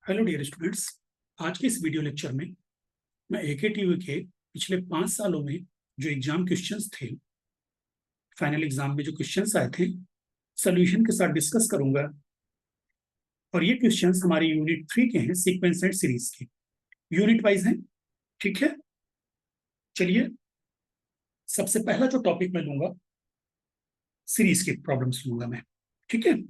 Hello dear students. आज के इस वीडियो लेक्चर में मैं एकेटीयू के पिछले 5 सालों में जो एग्जाम क्वेश्चंस थे, फाइनल एग्जाम में जो क्वेश्चंस आए थे, सोल्यूशन के साथ डिस्कस करूंगा। और ये क्वेश्चंस हमारे यूनिट 3 के हैं, सीक्वेंस एंड सीरीज के यूनिट वाइज हैं। ठीक है, चलिए सबसे पहला जो टॉपिक मैं लूंगा, सीरीज के प्रॉब्लम्स लूंगा मैं। ठीक है,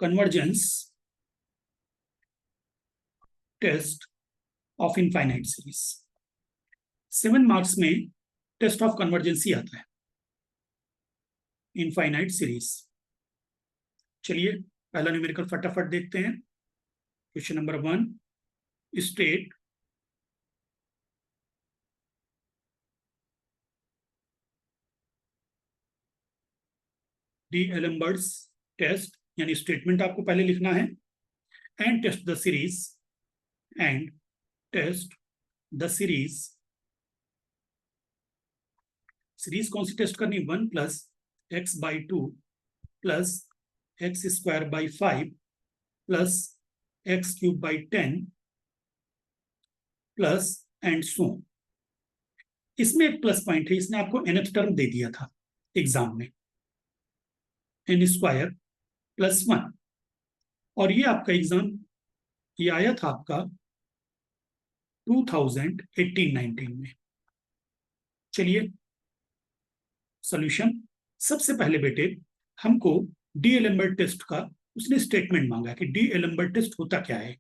convergence test of infinite series. 7 marks में टेस्ट ऑफ कन्वर्जेंसी आता है इनफाइनाइट सीरीज। चलिए पहला न्यूमेरिकल फटाफट देखते हैं। Question number 1, state D'Alembert's test, यानी स्टेटमेंट आपको पहले लिखना है, and test the series, and test the series. Series कौन सी टेस्ट करनी? 1 plus x by 2 plus x square by 5 plus x cube by 10 plus and so. इसमें एक प्लस पॉइंट है, इसने आपको nth टर्म दे दिया था एग्जाम में, एन स्क्वायर प्लस 1। और ये आपका एग्जाम ये आया था आपका 2018-19 में। चलिए सॉल्यूशन। सबसे पहले बेटे हमको डीएलेम्बर्ट टेस्ट का उसने स्टेटमेंट मांगा कि डीएलेम्बर्ट टेस्ट होता क्या है।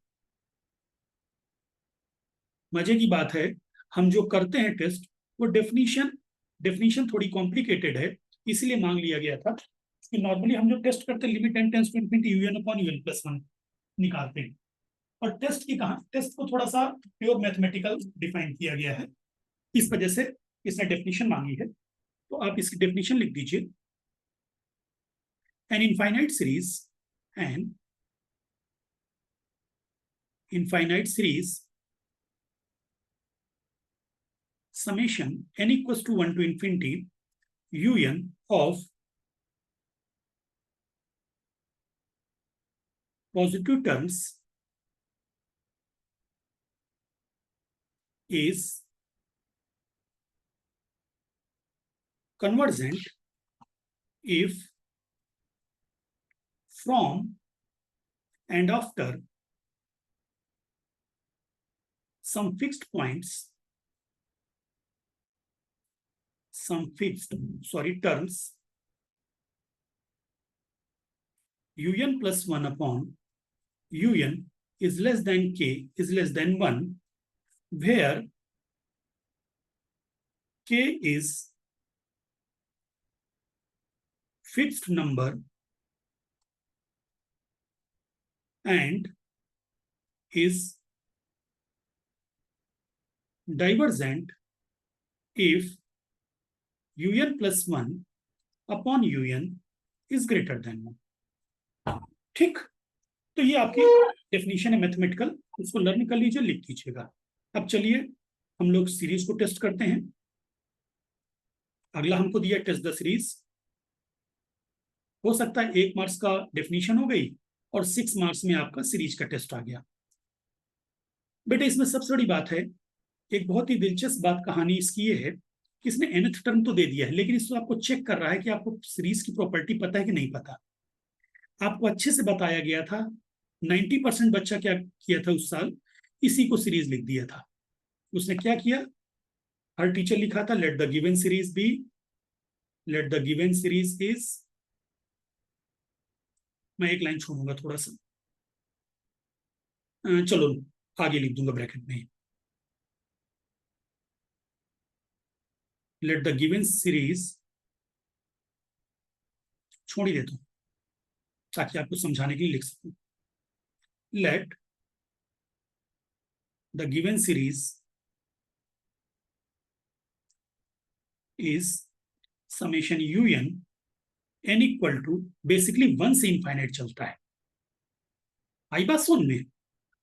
मजे की बात है, हम जो करते हैं टेस्ट वो डेफिनेशन थोड़ी कॉम्प्लिकेटेड है, इसलिए मांग लिया गया था कि नॉर्मली हम जो टेस्ट करते हैं limit n tends to infinity u n upon u n plus 1 निकालते हैं। और टेस्ट की कहा, टेस्ट को थोड़ा सा प्योर मैथमेटिकल डिफाइन किया गया है, इस वजह से इसने डेफिनेशन मांगी है। तो आप इसकी डेफिनेशन लिख दीजिए। An infinite series summation n equals to 1 to infinity un of positive terms is convergent if from and after some fixed points, terms un plus 1 upon un is less than k is less than 1, where k is fixed number and is divergent if un plus 1 upon un is greater than 1। ठीक, तो ये आपकी definition है mathematical, उसको learn कर लीजिए, लिख लीजिएगा। अब चलिए हम लोग सीरीज को टेस्ट करते हैं। अगला हमको दिया टेस्ट द सीरीज। हो सकता है 1 मार्क्स का डेफिनेशन हो गई और 6 मार्क्स में आपका सीरीज का टेस्ट आ गया। बेटे इसमें सबसे बड़ी बात है, एक बहुत ही दिलचस्प बात कहानी इसकी ये है कि इसने nth टर्म तो दे दिया है, लेकिन इसको आपको चेक कर रहा है कि आपको सीरीज की प्रॉपर्टी पता है कि नहीं पता। आपको अच्छे से बताया गया था, 90% बच्चा क्या किया था उस साल, इसी को सीरीज लिख दिया था। उसने क्या किया, हर टीचर लिखा था let the given series be, let the given series is, मैं एक लाइन छोड़ूंगा थोड़ा सा, चलो आगे लिख दूंगा ब्रैकेट में, लेट द गिवन सीरीज, छोड़ ही देता हूं ताकि आपको समझाने के लिए लिख सकूं। Let the given series is summation un n equal to, basically 1 से इनफाइनाइट चलता है, आई बात सुन में।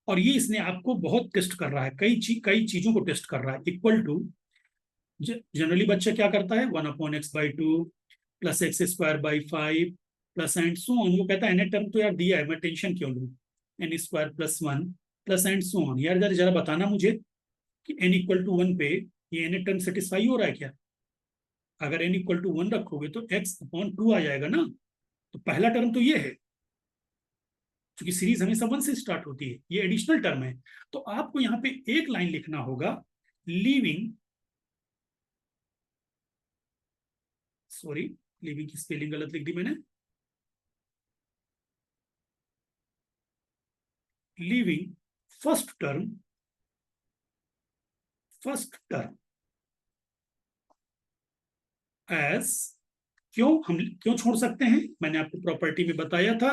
और ये इसने आपको बहुत टेस्ट कर रहा है, कई चीजों को टेस्ट कर रहा है। इक्वल टू, जनरली बच्चा क्या करता है, 1/x/2 plus x²/5 plus and so on. वो कहता है एन टर्म तो यार दिया है, मैं टेंशन क्यों लूँ, n² + 1 plus and so on. यार जरा बताना मुझे कि n=1 पे ये n टर्म सेटिस्फाई हो रहा है क्या? अगर n=1 रखोगे तो x/2 आ जाएगा ना। तो पहला टर्म तो ये है, क्योंकि सीरीज हमेशा 1 से स्टार्ट होती है, ये एडिशनल टर्म है। तो आपको यहाँ पे एक लाइन लिखना होगा, लीविंग, सॉरी लीविंग की स्पेलिंग गलत लिख दी मैंने, लीविंग फर्स्ट टर्म एज, क्यों छोड़ सकते हैं, मैंने आपको प्रॉपर्टी में बताया था,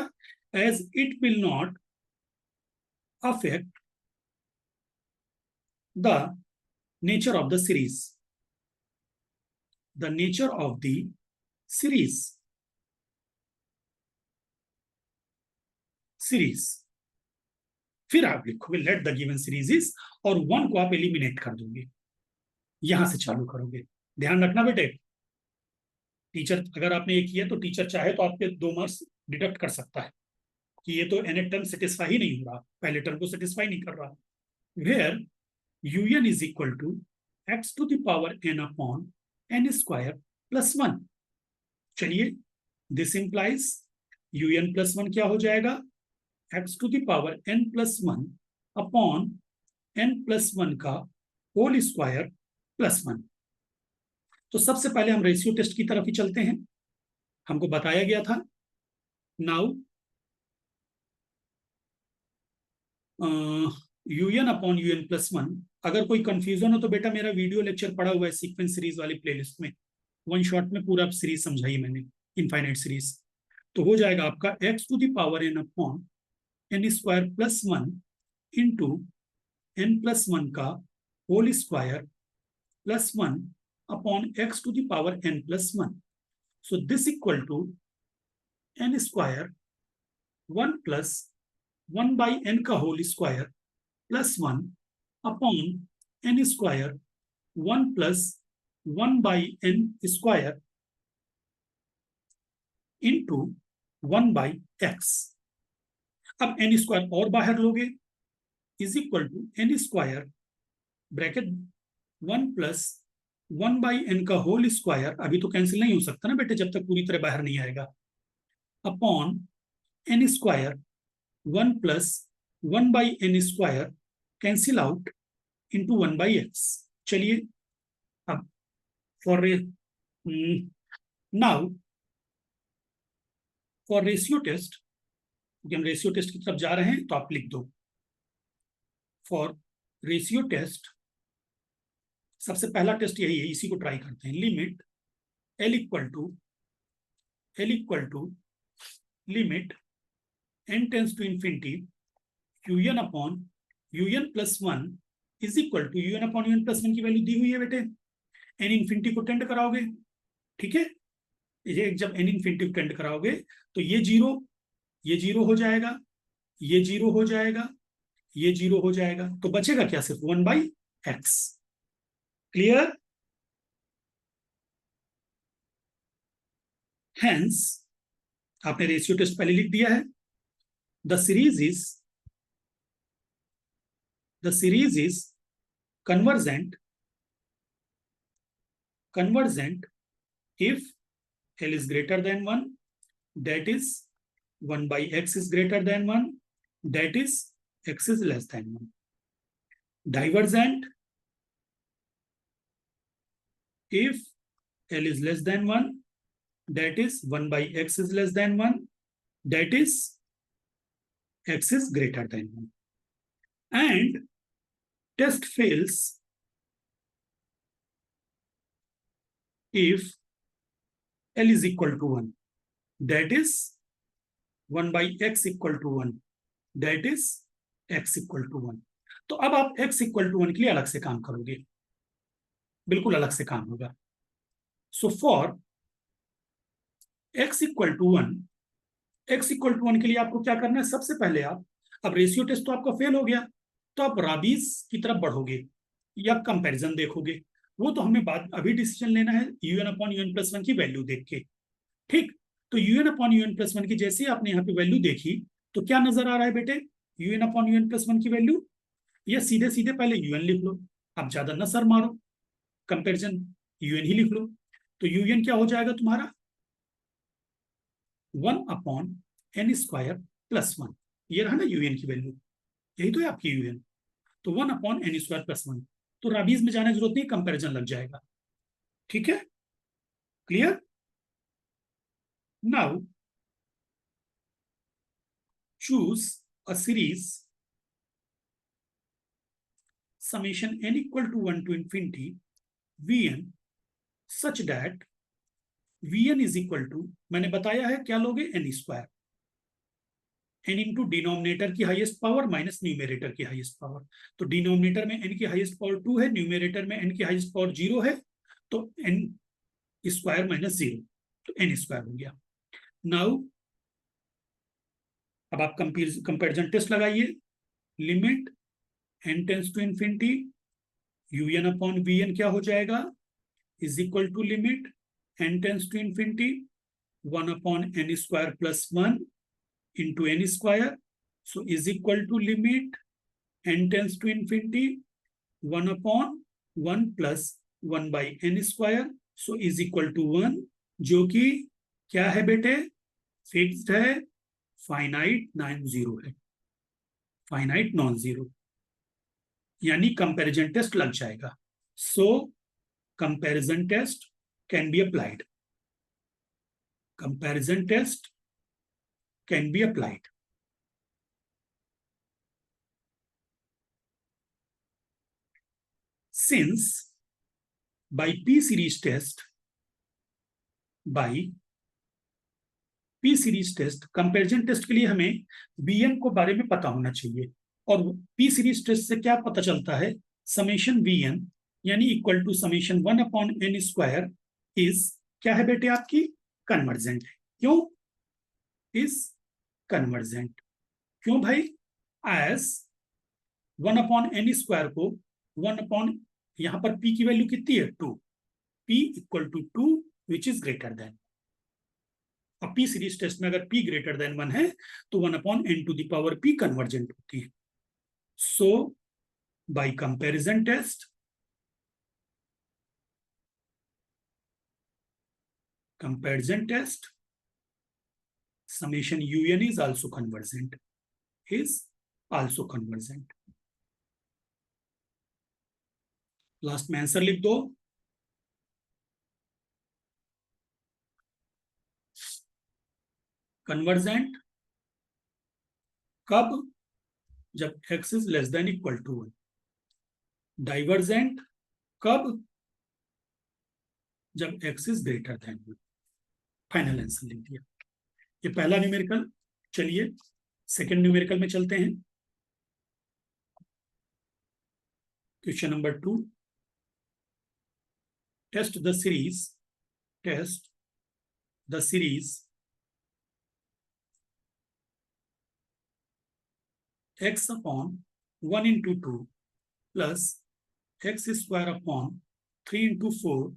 as it will not affect the nature of the series, the nature of the series, फिर आप लिखोगे let the given series is, और 1 को आप एलिमिनेट कर दोगे, यहां से चालू करोगे। ध्यान रखना बेटे, टीचर अगर आपने ये किया तो टीचर चाहे तो आपके 2 मार्क्स डिडक्ट कर सकता है कि ये तो एन टर्म सेटिस्फाई ही नहीं हो रहा, पहले टर्म को सेटिस्फाई नहीं कर रहा। Where un is equal to x⁴n/n² + 1। चलिए, दिस इंप्लाइज un+1 क्या हो जाएगा, x⁴n+1/n+1 का होल स्क्वायर +1। तो सबसे पहले हम रेशियो टेस्ट की तरफ ही चलते हैं, हमको बताया गया था। नाउ un/un+1, अगर कोई कंफ्यूजन हो तो बेटा मेरा वीडियो लेक्चर पड़ा हुआ है सीक्वेंस सीरीज वाली प्लेलिस्ट में, 1 शॉट में पूरा सीरीज समझाई मैंने, इनफाइनाइट सीरीज। तो हो जाएगा आपका x⁴n/n² + 1 इंटू n+1 का whole square +1/x⁴n+1। So this equal to n² 1 + 1/n का whole square +1/n² 1 + 1/n² into 1/x। अब n² और बाहर लोगे, is equal to n² bracket 1 + 1/n का होल स्क्वायर, अभी तो कैंसिल नहीं हो सकता ना बेटे जब तक पूरी तरह बाहर नहीं आएगा, upon n² 1 + 1/n² cancel out into 1/x। चलिए, अब for now for ratio test, हम रेशियो टेस्ट की तरफ जा रहे हैं तो आप लिख दो, फॉर रेशियो टेस्ट सबसे पहला टेस्ट यही है, इसी को ट्राई करते हैं। Limit L limit n tends to infinity un/un+1 is equal to un/un+1 की वैल्यू दी हुई है बेटे, n इंफिनिटी को टेंड कराओगे, ठीक है, ये जब n इंफिनिटी को टेंड कराओगे तो ये जीरो हो जाएगा, ये जीरो हो जाएगा, ये जीरो हो जाएगा, तो बचेगा क्या, सिर्फ 1/x। क्लियर? हेंस आपने रेशियो टेस्ट पहले लिख दिया है, the series is convergent if L is greater than 1, that is 1/x is greater than 1, that is x is less than 1. Divergent if L is less than 1, that is 1/x is less than 1, that is x is greater than 1. And test fails if L is equal to 1, that is 1/x equal to 1, that is x equal to 1. तो अब आप x equal to 1 के लिए अलग से काम करोगे, बिल्कुल अलग से काम होगा। So for x equal to 1 के लिए आपको क्या करना है, सबसे पहले आप अब रेशियो टेस्ट तो आपका फेल हो गया, तो आप राबीज की तरफ बढ़ोगे या कंपैरिजन देखोगे, वो तो हमें बाद अभी डिसीजन लेना है UN upon u n plus one की वैल्यू देख के। ठीक, तो UN upon u n plus one की जैसे ही आपने यहाँ पे वैल्यू देखी, तो क्या नजर आ रहा है बेटे, UN upon u n plus one की वैल्यू, या सीधे सीधे पहले यूएन लिख लो, आप ज्यादा न सर मारो, कंपेरिजन यूएन ही लिख लो। तो यूएन क्या हो जाएगा तुम्हारा, 1/n² + 1, ये रहा ना यूएन की वैल्यू, यही तो है आपकी यूएन। तो 1/n² + 1, तो राबीज में जाने की जरूरत नहीं, कंपेरिजन लग जाएगा। ठीक है, clear. Now choose a series summation n equal to 1 to infinity vn such that vn is equal to, मैंने बताया है क्या लोगे, n², n इंटू डिनोमिनेटर की हाईएस्ट पावर माइनस न्यूमेरेटर की हाईएस्ट पावर। तो डिनोमिनेटर में n की हाईएस्ट पावर 2 है, न्यूमेरेटर में n की हाईएस्ट पावर 0 है, तो n² माइनस 0, तो n² हो गया। नाउ अब आप कंपेरिजन टेस्ट लगाइए, limit n tends to infinity un upon vn क्या हो जाएगा, is equal to limit n tends to infinity 1/n² + 1 into n², so is equal to limit n tends to infinity 1/1 plus 1/n², so is equal to 1, जो कि क्या है बेटे, fixed है, finite non zero है, फाइनाइट नॉन जीरो, यानी comparison test लग जाएगा। So comparison test can be applied, comparison test can be applied. Since by P series test, comparison test के लिए हमें Vn को बारे में पता होना चाहिए, और P सीरीज टेस्ट से क्या पता चलता है, समेशन Vn यानी equal to summation 1/n² is क्या है बेटे, आपकी कन्वर्जेंट है। क्यों इज कन्वर्जेंट, क्यों भाई, एज 1/n² को 1 यहां पर p की वैल्यू कितनी है, 2, p equal to 2 which is greater than, अब p सीरीज टेस्ट में अगर p ग्रेटर देन 1 है तो 1/n² कन्वर्जेंट होती है। So by comparison test, summation un is also convergent, last में आंसर लिख दो, कन्वर्जेंट कब, जब x is less than equal to 1, divergent कब, जब x is greater than 1। Final answer लिख दिया, ये पहला न्यूमेरिकल। चलिए सेकंड न्यूमेरिकल में चलते हैं। Question number 2, test the series x upon 1 into 2 plus x² upon 3 into 4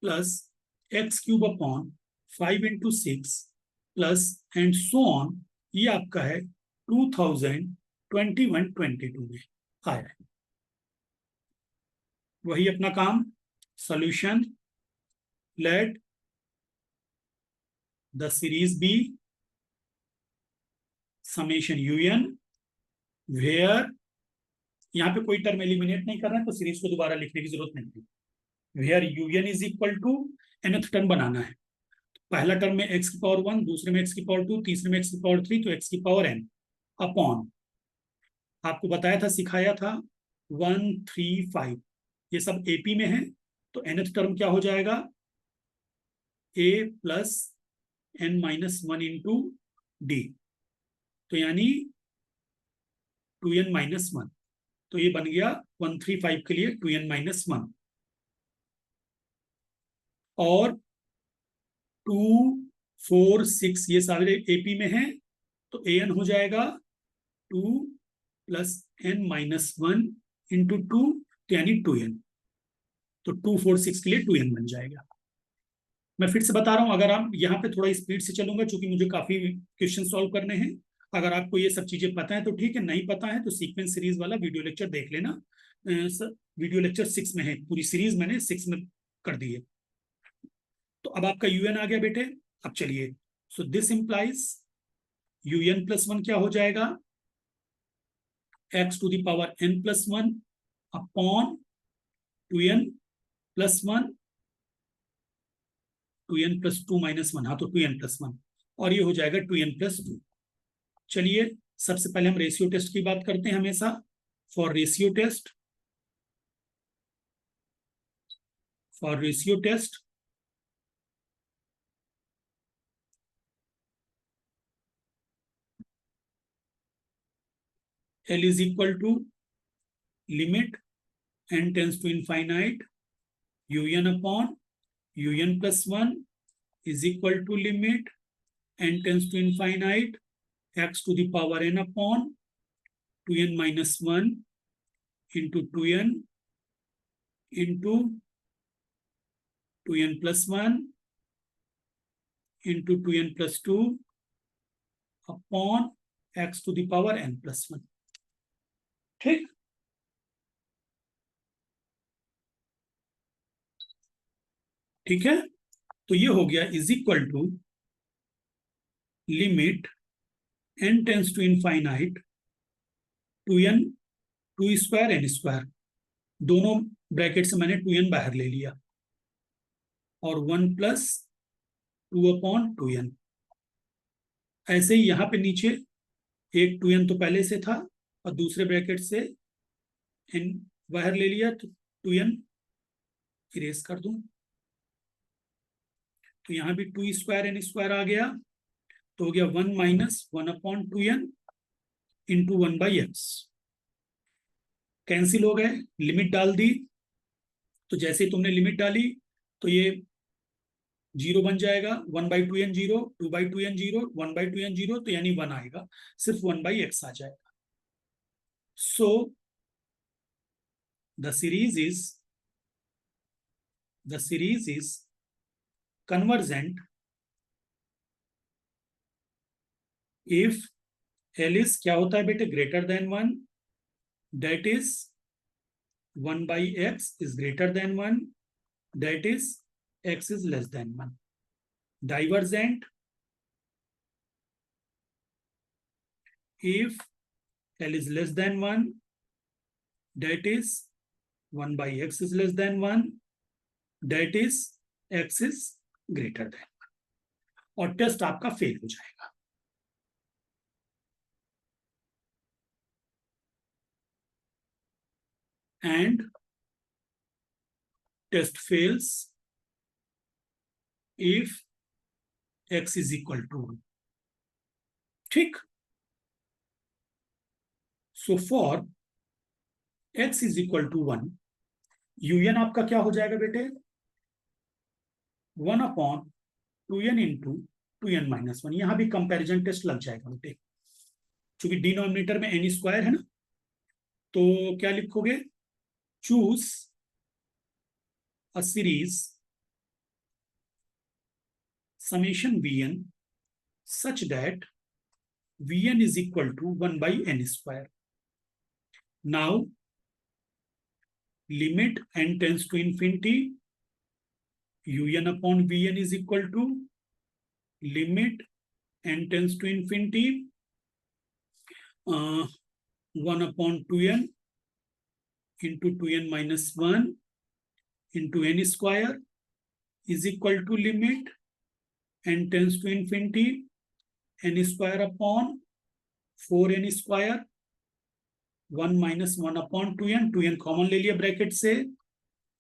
plus x³ upon 5 into 6 plus and so on, ये आपका है 2021-22 में आया है। वही अपना काम, solution, let the series be summation un where, यहां पे कोई टर्म एलिमिनेट नहीं कर रहे हैं तो सीरीज को दोबारा लिखने की जरूरत नहीं है। Where un is equal to nth term बनाना है, पहला टर्म में x की पावर 1, दूसरे में x की पावर 2, तीसरे में x की पावर 3, तो x की पावर n अपॉन, आपको बताया था, सिखाया था 1 3 5, ये सब AP में है, तो nth टर्म क्या हो जाएगा, a plus n-1 into D, तो यानी 2n-1, तो ये बन गया 135 के लिए 2n-1, और 2 4 6 ये सारे AP में हैं, तो an हो जाएगा 2 प्लस n माइनस 1 इंटू 2 यानी 2n। तो 2 4 6 के लिए 2n बन जाएगा। मैं फिर से बता रहा हूं, अगर आप यहाँ पे थोड़ा स्पीड से चलूंगा क्योंकि मुझे काफी क्वेश्चन सॉल्व करने हैं। अगर आपको ये सब चीजें पता है तो ठीक है, नहीं पता है तो सीक्वेंस सीरीज वाला वीडियो लेक्चर देख लेना। वीडियो लेक्चर 6 में है, पूरी सीरीज मैंने 6 में कर दी है। तो अब आपका un आ गया बेटे। अब चलिए, so this implies un plus 1 क्या हो जाएगा, x to the power n plus 1 upon 2n plus 1, 2n plus 2 minus 1, हाँ तो 2n प्लस 1, और ये हो जाएगा 2n प्लस 2। चलिए सबसे पहले हम रेशियो टेस्ट की बात करते हैं हमेशा। For ratio test, L is equal to limit n tends to infinite un upon un plus 1 is equal to limit n tends to infinite x to the power n upon 2n minus 1 into 2n into 2n plus 1 into 2n plus 2 upon x to the power n plus 1। ठीक, ठीक है। तो ये हो गया is equal to limit n tends to infinite 2n 2 square n square, दोनों bracket से मैंने 2n बाहर ले लिया, और 1 प्लस 2 अपॉन 2n। ऐसे ही यहां पे नीचे एक 2n तो पहले से था और दूसरे ब्रैकेट से n बाहर ले लिया, तो 2n इरेज कर दूं, तो यहां भी 2 स्क्वायर n स्क्वायर आ गया, तो हो गया 1 minus 1 upon 2n into 1 by x. Cancel हो गए, लिमिट डाल दी, तो जैसे ही तुमने लिमिट डाली तो ये 0 बन जाएगा, 1 by 2n 0, 2 by 2n 0, 1 by 2n 0, तो यानी 1 आएगा, सिर्फ 1 बाई एक्स आ जाएगा। सो the series is convergent if L is क्या होता है बेटे, greater than 1, that is 1 by x is greater than 1, that is x is less than 1। Divergent if L is less than 1, that is 1 by x is less than 1, that is x is greater than 1, और test आपका fail हो जाएगा। And test fails if x is equal to 1। ठीक, so for x is equal to 1, un आपका क्या हो जाएगा बेटे, 1 upon 2n into 2n minus 1। यहां भी कंपैरिजन टेस्ट लग जाएगा बेटे, क्योंकि डिनोमिनेटर में n स्क्वायर है ना, तो क्या लिखोगे, choose a series summation vn such that vn is equal to 1 by n square। Now limit n tends to infinity un upon vn is equal to limit n tends to infinity 1 upon 2n into 2n minus 1 into n square is equal to limit n tends to infinity n square upon 4n square 1 minus 1 upon 2n, 2n common ले लिया bracket से,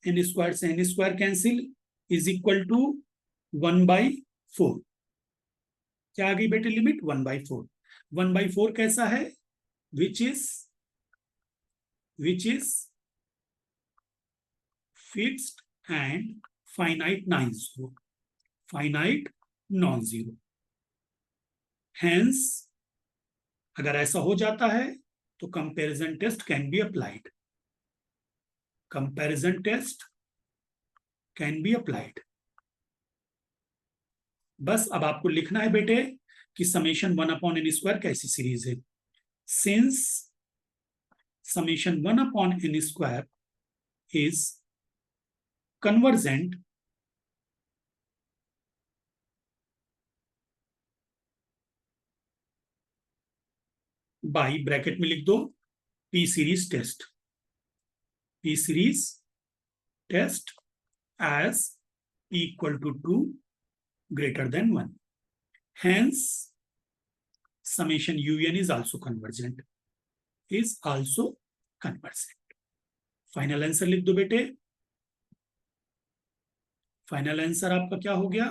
n square से n square cancel, is equal to 1 by 4। क्या आ गई बेटे limit, 1 by 4। 1 by 4 कैसा है, which is fixed and finite non zero. Hence अगर ऐसा हो जाता है तो comparison test can be applied, comparison test can be applied. बस अब आपको लिखना है बेटे कि समेशन 1/n² कैसी सीरीज है। Since summation 1/n² is convergent by, bracket में लिख दो, p series test, p series test as p equal to 2 greater than 1. Hence, summation un is also convergent, is also convergent. Final answer लिख दो बेटे। Final answer आपका क्या हो गया?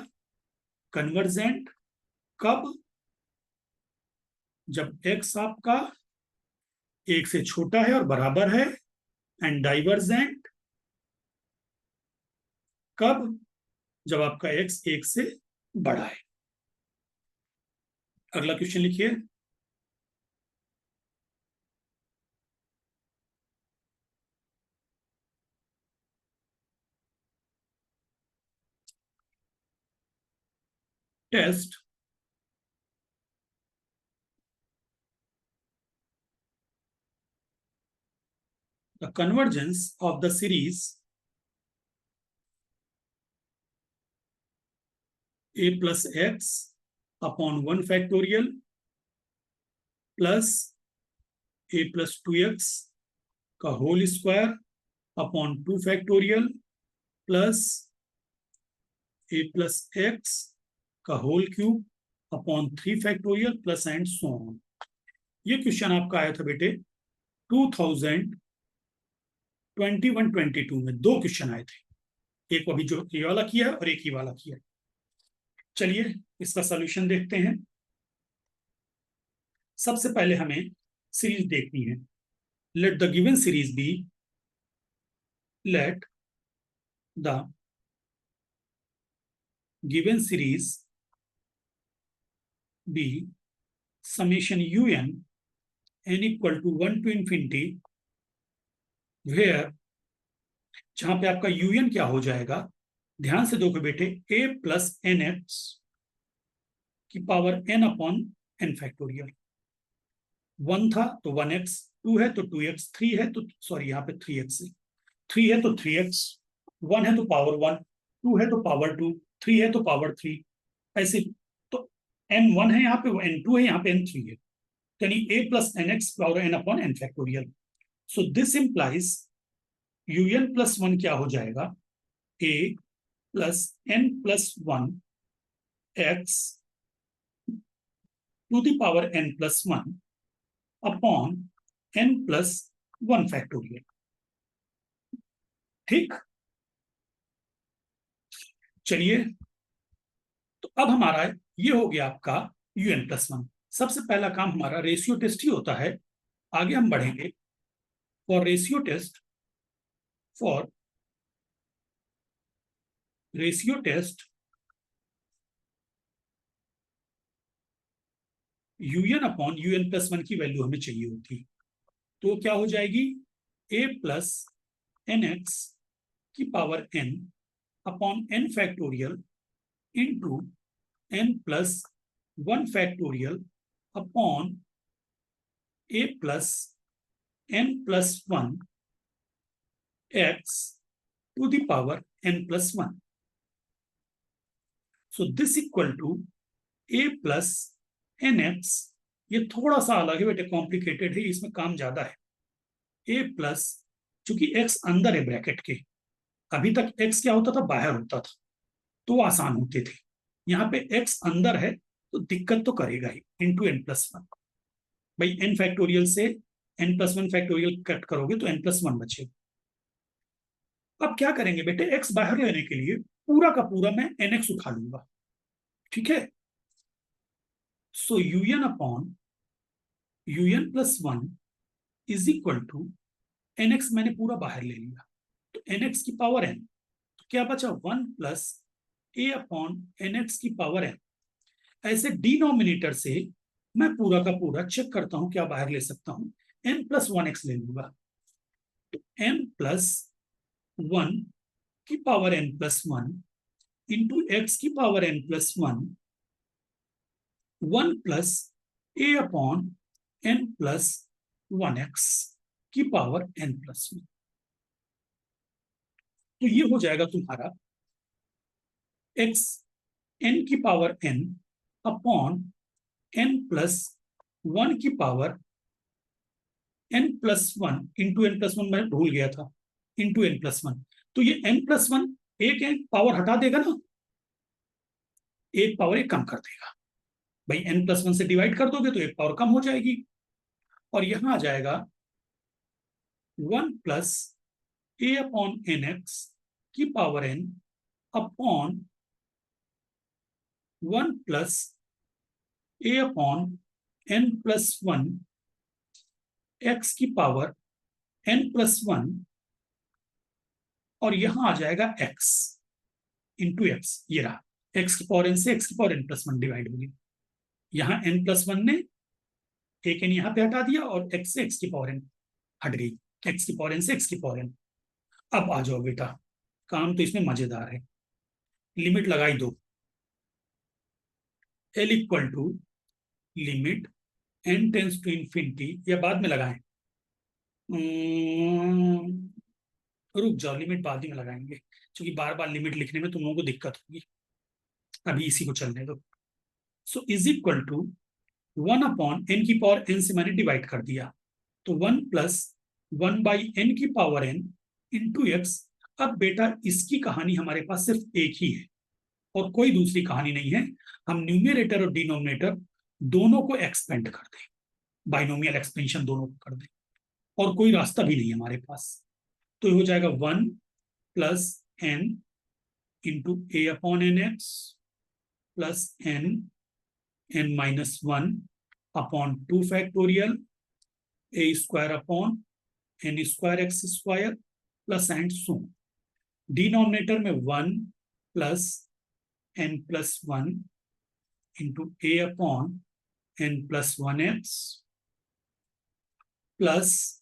कन्वर्जेंट कब? जब x आपका 1 से छोटा है और बराबर है, एंड डाइवर्जेंट कब? जब आपका x 1 से बड़ा है। अगला क्वेश्चन लिखिए। Test the convergence of the series a plus x upon 1 factorial plus a plus 2x का whole square upon 2 factorial plus a plus x का whole cube upon 3 factorial plus and so on. ये question आपका आया था बेटे 2021-22 में। 2 question आए थे, एक अभी जो ये वाला किया है और एक ही वाला किया है। चलिए इसका सॉल्यूशन देखते हैं। सबसे पहले हमें सीरीज देखनी है। Let the given series be, let the given series be summation un n equal to 1 to infinity, where जहां पे आपका un क्या हो जाएगा, ध्यान से देखो बेटे, a plus nx की power n upon n factorial. 1 था तो 1x, 2 है तो 2x, 3 है तो सॉरी यहाँ पे 3x है, 3 है तो 3x, 1 है तो पावर 1, 2 है तो पावर 2, 3 है तो पावर 3, ऐसे। तो n1 है यहाँ पे, n2 है यहाँ पे, n3 है, यानी a plus nx power n upon n factorial. So this implies un plus 1 क्या हो जाएगा, a plus n plus 1 x to the power n plus 1 upon n plus 1 factorial। ठीक, चलिए तो अब हमारा ये हो गया आपका un plus 1। सबसे पहला काम हमारा रेशियो टेस्ट ही होता है। आगे हम बढ़ेंगे। For ratio test, for ratio test un upon un plus 1 की वैल्यू हमें चाहिए होती, तो क्या हो जाएगी, a प्लस एन एक्स की power n upon n factorial into n plus 1 factorial upon a plus n plus 1 x to the power n plus 1। So this equal to a plus n x, ये थोड़ा सा अलग है बेटे, complicated है, इसमें काम ज्यादा है। a प्लस, चूंकि x अंदर है ब्रैकेट के, अभी तक x क्या होता था, बाहर होता था, तो आसान होते थे। यहाँ पे x अंदर है तो दिक्कत तो करेगा ही, इंटू n प्लस 1। भाई n फैक्टोरियल से n प्लस 1 फैक्टोरियल कट करोगे तो n प्लस 1 बचेगा। अब क्या करेंगे बेटे, x बाहर लेने के लिए पूरा का पूरा मैं nx उठा लूंगा, ठीक है। So un upon un plus 1 is equal to nx, मैंने पूरा बाहर ले लिया तो nx की पावर n, तो क्या बचा 1 प्लस a अपॉन nx की पावर n। ऐसे डिनोमिनेटर से मैं पूरा का पूरा चेक करता हूं क्या बाहर ले सकता हूं, n+1x ले लूंगा। तो n+1 की पावर n+1 इंटू x की power n+1, 1 plus a upon n+1x की पावर n+1। तो ये हो जाएगा तुम्हारा x n की पावर n अपॉन n+1 की पावर n+1 इंटू n+1, मैं भूल गया था, इंटू n+1। तो ये n+1 एक पावर हटा देगा ना, एक पावर एक कम कर देगा। भाई n+1 से डिवाइड कर दोगे तो एक पावर कम हो जाएगी, और यहां आ जाएगा 1 प्लस a अपॉन nx की power n upon 1 plus a upon n+1 x की पावर n+1, और यहां आ जाएगा x इंटू एक्स। ये रहा, x की पावर n से x की पावर n+1 डिवाइड होगी। यहां n+1 ने एक n यहां पे हटा दिया, और x से x की पावर n हट गई, x की पावर n से x की पावर n। अब आ जाओ बेटा, काम तो इसमें मजेदार है। लिमिट लगाई दो, l equal to limit n tends to infinity, या बाद में लगाएं, रुक जाओ, लिमिट बाद में लगाएंगे, क्योंकि बार बार लिमिट लिखने में तुम लोगों को दिक्कत होगी। अभी इसी को चलने दो। So is equal to 1 upon n की पावर n से मैंने डिवाइड कर दिया, तो 1 प्लस 1 बाई n की पावर n इंटू एक्स। अब बेटा इसकी कहानी हमारे पास सिर्फ एक ही है और कोई दूसरी कहानी नहीं है। हम न्यूमरेटर और डिनोमिनेटर दोनों को एक्सपेंड कर दें, बाइनोमियल एक्सपेंशन दोनों को कर दें, और कोई रास्ता भी नहीं है हमारे पास। तो ये हो जाएगा 1 plus n into a upon n x plus n-1 upon 2 factorial a square upon n square x square plus and so. Denominator में 1 plus n+1 into a upon n+1x plus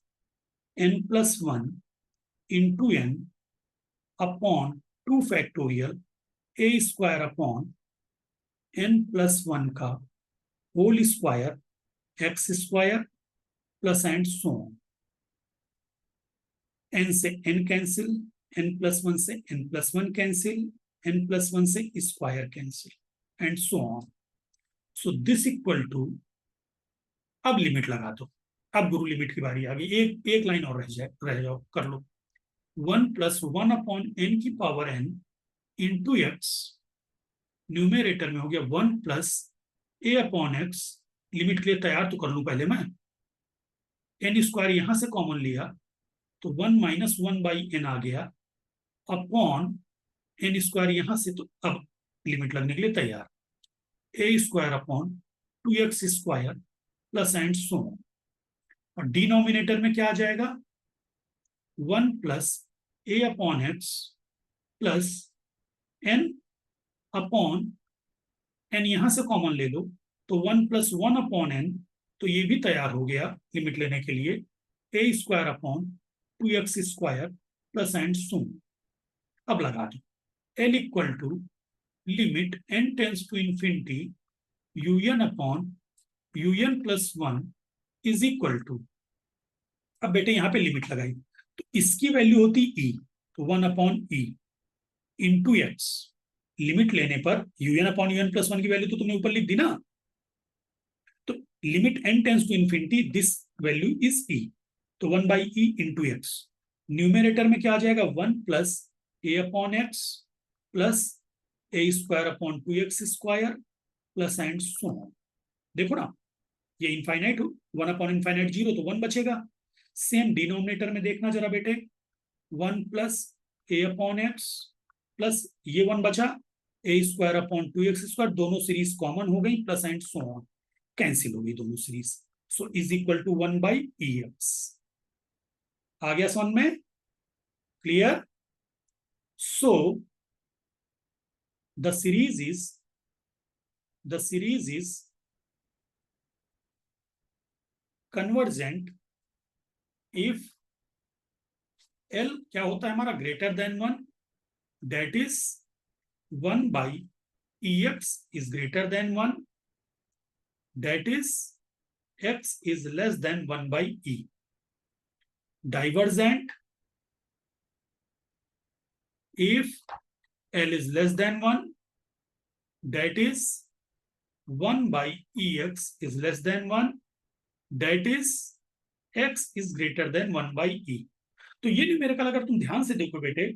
n+1 into n upon 2 factorial a square upon n+1 का whole square x square plus and so. n से n cancel, n+1 से n+1 cancel, n+1 से square cancel and so on. So this equal to, अब limit लगा दो। अब गुरु limit की बारी आ गई, एक लाइन और रह जाओ, कर लो। 1 प्लस 1 अपॉन n की power n into x, numerator में हो गया 1 plus a upon x. Limit के लिए तैयार तो कर लूं पहले मैं, n स्क्वायर यहां से कॉमन लिया तो 1 माइनस 1 बाई n आ गया अपॉन n स्क्वायर यहां से, तो अब लिमिट लगने के लिए तैयार, a square upon 2x square plus and सो। और डिनोमिनेटर में क्या आ जाएगा, 1 plus a upon x plus n upon n यहां से कॉमन ले लो तो 1 प्लस 1 अपॉन n, तो ये भी तैयार हो गया लिमिट लेने के लिए, a square upon 2x square plus and so. अब लगा दो, l equal to limit n tends to infinity un upon un plus 1 is equal to. अब बेटे यहां पे लिमिट लगाई तो इसकी वैल्यू होती e, तो 1 upon e into x. Limit लेने पर un अपॉन un प्लस 1 की वैल्यू तो तुमने ऊपर लिख दी ना, तो limit n tends to infinity this value is e, तो 1 by e into x. Numerator में क्या आ जाएगा, 1 plus a upon x plus a square upon 2x square plus and so. देखो ना, ये इनफाइनाइट, 1 अपॉन इनफाइनाइट 0, तो 1 बचेगा। सेम डिनोमिनेटर में देखना जरा बेटे, 1 plus a upon x plus ये 1 बचा, a square upon 2x square, दोनों सीरीज कॉमन हो गई, plus and so on, cancel हो गई दोनों series. So is equal to 1 by e x. आ गया समझ में, clear? So the series is convergent if l क्या होता है हमारा greater than 1, that is 1/ex is greater than 1, that is x is less than 1/e. Divergent if L is less than 1, that is 1/ex is less than 1, that is x is greater than 1/e. तो ये numerical अगर तुम ध्यान से देखो बेटे,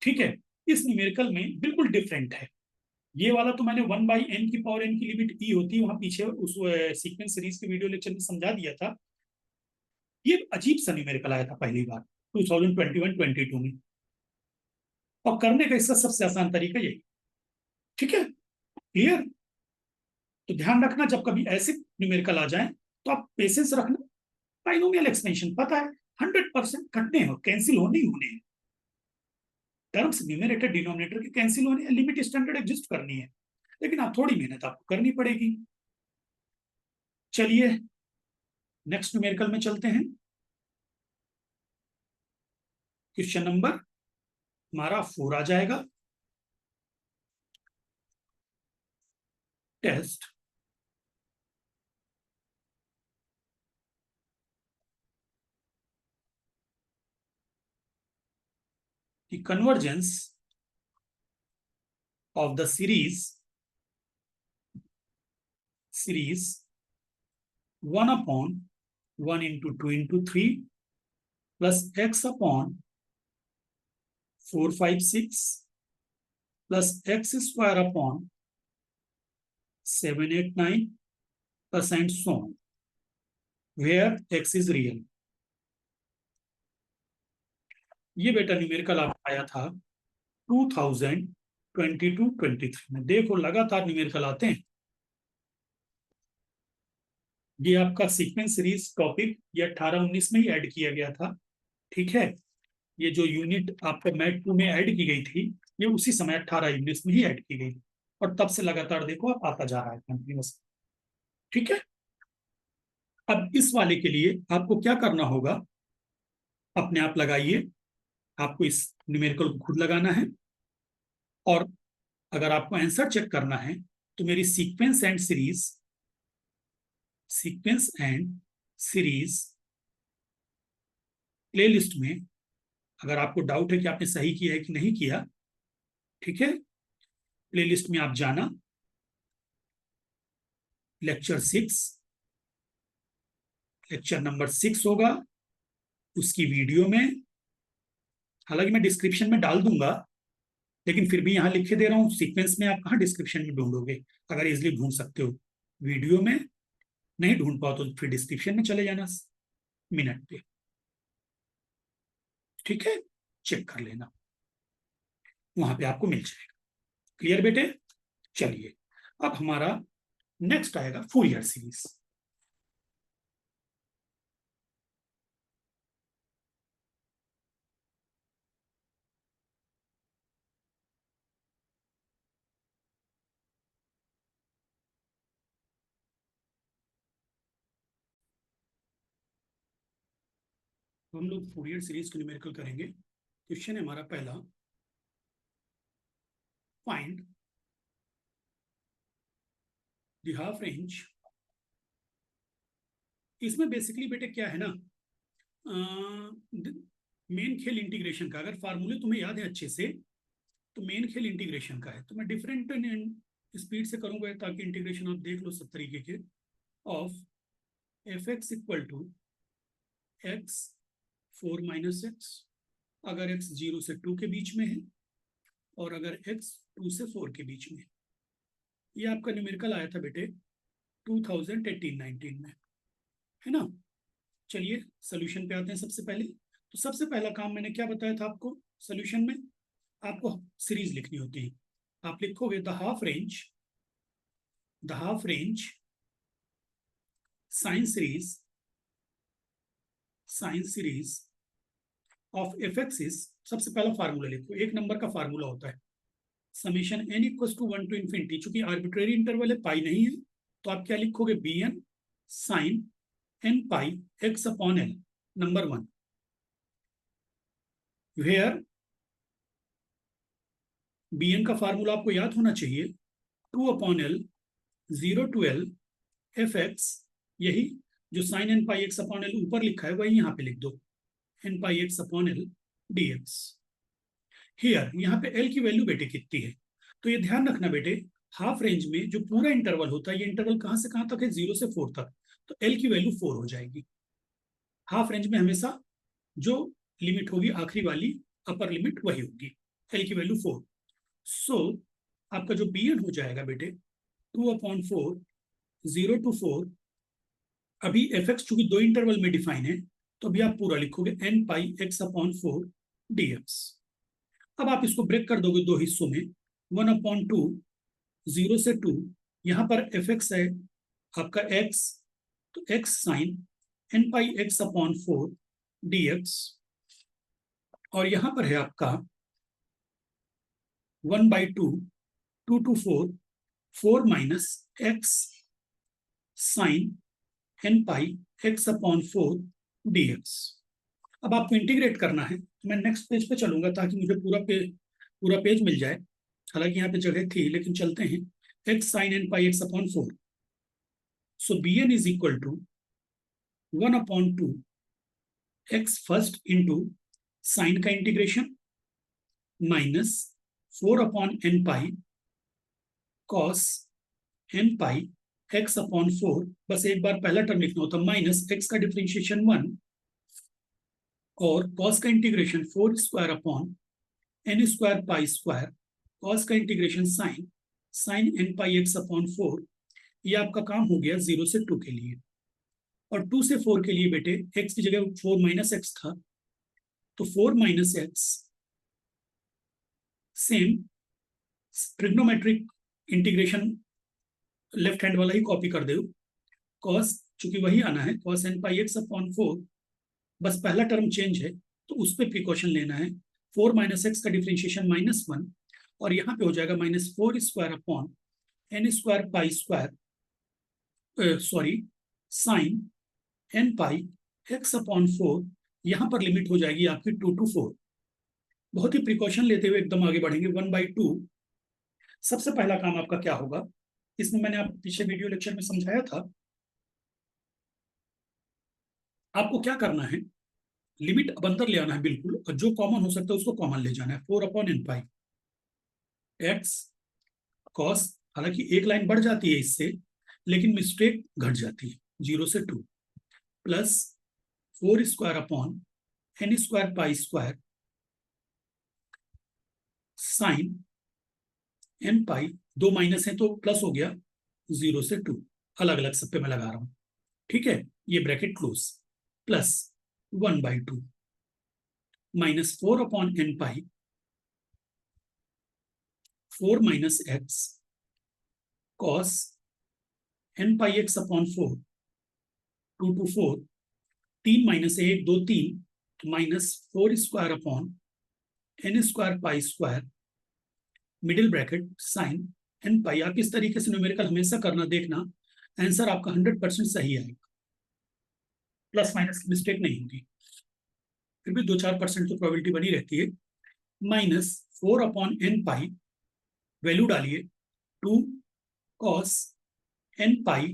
ठीक है, इस न्यूमेरिकल में बिल्कुल डिफरेंट है। ये वाला तो मैंने 1/n की पावर n की लिमिट e होती है, वहां पीछे उस सीक्वेंस सीरीज के वीडियो लेक्चर में समझा दिया था। ये अजीब सा न्यूमेरिकल आया था पहली बार 2021-22 में, और करने का इसका सबसे आसान तरीका यही, ठीक है, क्लियर। तो ध्यान रखना जब कभी ऐसे न्यूमेरिकल आ जाए तो आप पेशेंस रखना। बाइनोमियल एक्सपेंशन पता है 100% कटने हो, कैंसिल होने ही होने हैं, टर्म्स न्यूमेरेटर डिनोमिनेटर के कैंसिल होने, लिमिट स्टैंडर्ड एग्जिस्ट करनी है, लेकिन आप थोड़ी मेहनत आपको करनी पड़ेगी। चलिए नेक्स्ट न्यूमेरिकल में चलते हैं। क्वेश्चन नंबर हमारा 4 आ जाएगा। Test the convergence of the series 1/1 into 2 into 3 plus x upon 4, 5, 6 plus x square upon 7, 8, 9 plus and so on, where x is real. ये बेटा न्यूमेरिकल आपका आया था 2022-23 में। देखो लगातार न्यूमेरिकल आते हैं। ये आपका सीक्वेंस सीरीज टॉपिक ये 18-19 में ही ऐड किया गया था, ठीक है। ये जो यूनिट आपको मैथ 2 में ऐड की गई थी, ये उसी समय 18-19 में ही ऐड की गई थी, और तब से लगातार देखो आप आता जा रहा है कंटिन्यूअस, ठीक है। अब इस वाले के लिए आपको क्या करना होगा, अपने आप लगाइए, आपको इस न्यूमेरिकल को खुद लगाना है, और अगर आपको आंसर चेक करना है तो मेरी सीक्वेंस एंड सीरीज प्लेलिस्ट में, अगर आपको डाउट है कि आपने सही किया है कि नहीं किया, ठीक है, प्लेलिस्ट में आप जाना, लेक्चर नंबर 6 होगा, उसकी वीडियो में, हालांकि मैं डिस्क्रिप्शन में डाल दूंगा, लेकिन फिर भी यहां लिखे दे रहा हूं, सीक्वेंस में आप कहां डिस्क्रिप्शन में ढूंढोगे, अगर इजिली ढूंढ सकते हो, वीडियो में नहीं ढूंढ पाओ तो फिर डिस्क्रिप्शन में चले जाना मिनट पे, ठीक है, चेक कर लेना, वहां पे आपको मिल जाएगा। क्लियर बेटे। चलिए अब हमारा नेक्स्ट आएगा फूरियर सीरीज। तो हम लोग फूरियर सीरीज को न्यूमेरिकल करेंगे। क्वेश्चन है हमारा पहला, फाइंड द हाफ रेंज। इसमें बेसिकली बेटे क्या है ना, मेन खेल इंटीग्रेशन का, अगर फार्मूले तुम्हें याद है अच्छे से तो मेन खेल इंटीग्रेशन का है, तो मैं डिफरेंट स्पीड से करूंगा ताकि इंटीग्रेशन आप देख लो सब तरीके के। Of F x equal to x 4 minus x, अगर एक्स 0 से 2 के बीच में है, और अगर एक्स 2 से 4 के बीच में। ये आपका न्यूमेरिकल आया था बेटे 2018-19 में, है ना। चलिए सोल्यूशन पे आते हैं। सबसे पहले तो सबसे पहला काम मैंने क्या बताया था आपको, सोल्यूशन में आपको सीरीज लिखनी होती है। आप लिखोगे the half range sine series of F X is, सबसे पहला फार्मूला लिखो, एक नंबर का फार्मूला होता है summation n equal to 1 to infinity, चूंकि आर्बिट्रेरी इंटरवल है, पाई नहीं है, तो आप क्या लिखोगे, bn sine n pi x upon l, नंबर 1, वेयर bn का फार्मूला आपको याद होना चाहिए 2 upon l 0 to l fx, यही जो sign n pi x upon l ऊपर लिखा है वही यहाँ पे लिख दो, n pi x upon l dx। Here यहाँ पे l की वैल्यू बेटे कितनी है, तो ये ध्यान रखना बेटे, हाफ रेंज में जो पूरा इंटरवल होता है, ये इंटरवल कहाँ से कहाँ तक है, 0 से 4 तक, तो l की वैल्यू 4 हो जाएगी। हाफ रेंज में हमेशा जो लिमिट होगी आखिरी वाली अपर लिमिट वही होगी, l की वैल्यू 4। सो आपका जो bn हो जाएगा बेटे 2/4 0 to 4, अभी fx चूंकि दो इंटरवल में डिफाइन है तो अभी आप पूरा लिखोगे n pi x/4 dx। अब आप इसको ब्रेक कर दोगे दो हिस्सों में, 1/2 0 से 2, यहाँ पर fx है आपका x, तो x sine n pi x/4 dx, और यहाँ पर है आपका 1/2 2 to 4 4 minus x sine n pi x/4 dx। अब आपको इंटीग्रेट करना है, मैं नेक्स्ट पेज पे चलूंगा ताकि मुझे पूरा पेज मिल जाए, हालांकि यहाँ पे जगह थी लेकिन चलते हैं। x sin n pi x/4, so bn is equal to 1/2 x first into sine का integration minus 4/n pi cos n pi x/4, बस एक बार पहला टर्म लिखना होता, माइनस x का डिफरेंशिएशन 1 और cos का integration 4 square upon n square pi square, cos का integration sine n pi x/4, ये आपका काम हो गया 0 से 2 के लिए। और 2 से 4 के लिए बेटे x की जगह 4 माइनस एक्स था, तो 4 minus x, same trigonometric integration left hand वाला ही कॉपी कर दो, cos चूंकि वही आना है cos n pi x/4, बस पहला टर्म चेंज है तो उस पर प्रिकॉशन लेना है, 4 माइनस एक्स का डिफरेंशिएशन -1, और यहाँ पे हो जाएगा -4 square upon n square pi square, sorry sine n पाई x/4, यहाँ पर लिमिट हो जाएगी आपकी 2 to 4। बहुत ही प्रिकॉशन लेते हुए एकदम आगे बढ़ेंगे। 1/2, सबसे पहला काम आपका क्या होगा, इसमें मैंने आप पिछले वीडियो लेक्चर में समझाया था, आपको क्या करना है, लिमिट अब अंदर ले आना है बिल्कुल, और जो कॉमन हो सकता है उसको कॉमन ले जाना है। 4/n pi x cos, हालांकि एक लाइन बढ़ जाती है इससे लेकिन मिस्टेक घट जाती है, 0 से 2 plus 4 square upon n square pi square sine n पाई, दो माइनस है तो प्लस हो गया 0 से 2, अलग अलग सब पे मैं लगा रहा हूं, ठीक है, ये bracket close, plus 1/2 minus 4/n pi 4 minus x cos n pi x/4 2 to 4, 3 minus 1 2 3, minus 4 square upon n square pi square middle bracket sine n pi. आप इस तरीके से न्यूमेरिकल हमेशा करना, देखना आंसर आपका 100% सही आएगा, प्लस माइनस की मिस्टेक नहीं होगी, फिर भी 2-4% तो प्रोबेबिलिटी बनी रहती है। माइनस 4/n पाई, वैल्यू डालिए 2 cos n पाई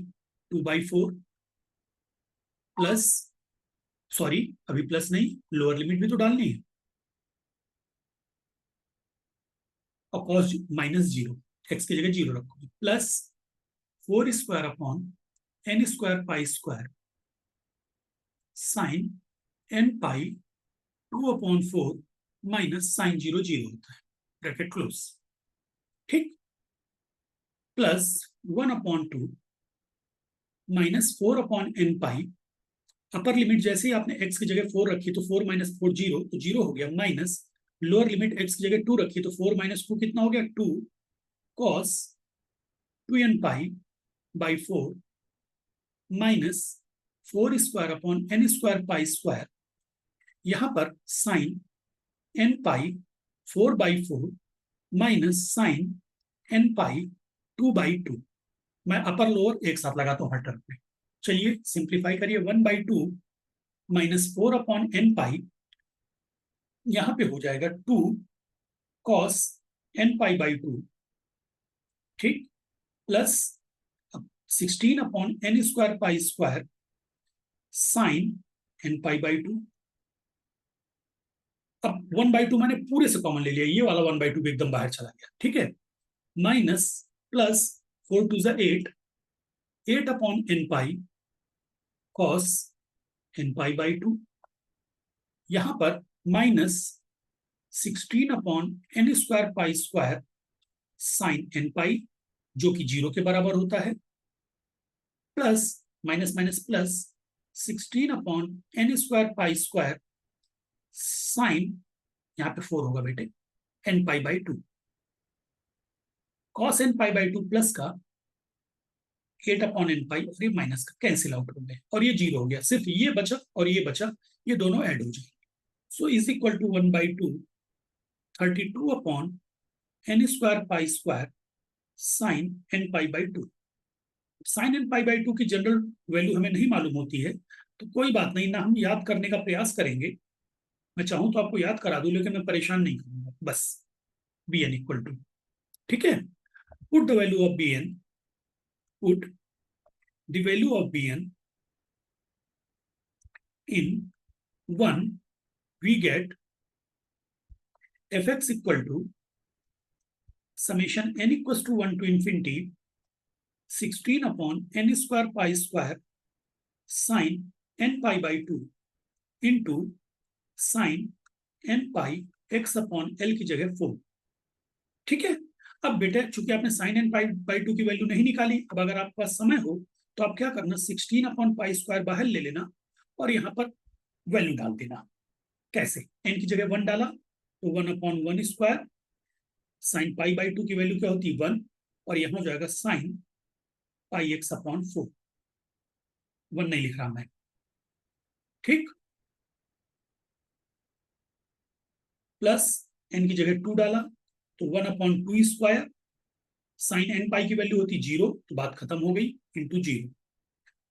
2/4 प्लस, सॉरी अभी प्लस नहीं, लोअर लिमिट भी तो डालनी है, और cos -0, x की जगह 0 रखोगे, plus 4 square upon n square pi square sine n पाई 2/4 माइनस साइन 0 0 होता है, ब्रैकेट क्लोज, ठीक, प्लस 1/2 माइनस 4/n पाई, अपर लिमिट जैसे ही आपने x की जगह 4 रखी तो 4 माइनस 4 0, तो 0 हो गया, माइनस लोअर लिमिट x की जगह 2 रखी तो 4 माइनस 2 कितना हो गया 2 cos 2n pi by 4 minus 4 square upon n square pi square, यहां पर साइन n पाई 4/4 माइनस साइन n पाई 2/2, मैं अपर लोअर एक साथ लगाता हूं हर टर्म पे, चलिए सिंप्लीफाई करिए, 1/2 -4/n पाई, यहां पे हो जाएगा 2 cos n π/2, ठीक, plus 16/n² pi square sine n π/2। अब 1/2 मैंने पूरे से कॉमन ले लिया, ये वाला 1/2 भी एकदम बाहर चला गया, ठीक है, माइनस प्लस 4 2 ज़ा 8, 8/n पाई cos n π/2, यहां पर minus 16/n² pi square sine n पाई, जो कि 0 के बराबर होता है, plus minus minus plus 16/n² pi square sign, यहां पे 4 होगा बेटे, n π/2, cos n π/2 प्लस का 8/n पाई और ये माइनस का कैंसिल आउट हो गया और ये 0 हो गया, सिर्फ ये बचा और ये बचा, ये दोनों ऐड हो जाएंगे। So is equal to 1/2 32/n² pi square sine n π/2। Sine n π/2 की जनरल वैल्यू हमें नहीं मालूम होती है, तो कोई बात नहीं ना, हम याद करने का प्रयास करेंगे। मैं चाहूं तो आपको याद करा दूं, लेकिन मैं परेशान नहीं करूंगा, बस bn इक्वल टू, ठीक है, put the value of bn, put the value of bn in 1, we get fx equal to summation n equals to 1 to infinity 16/n² pi square sine n π/2 into sine n π(x/l) की जगह 4, ठीक है। अब बेटे चूंकि आपने sign n π/2 की value नहीं निकाली, अब अगर आपके पास समय हो तो आप क्या करना, 16/π² बाहर ले लेना और यहाँ पर वैल्यू डाल देना। कैसे, n की जगह 1 डाला तो 1/1² साइन π/2 की वैल्यू क्या होती है 1, और यहाँ हो जाएगा साइन πx/4, 1 नहीं लिख रहा मैं, ठीक, प्लस n की जगह 2 डाला तो 1/2² साइन n π की वैल्यू होती 0, तो बात खत्म हो गई, इंटू 0,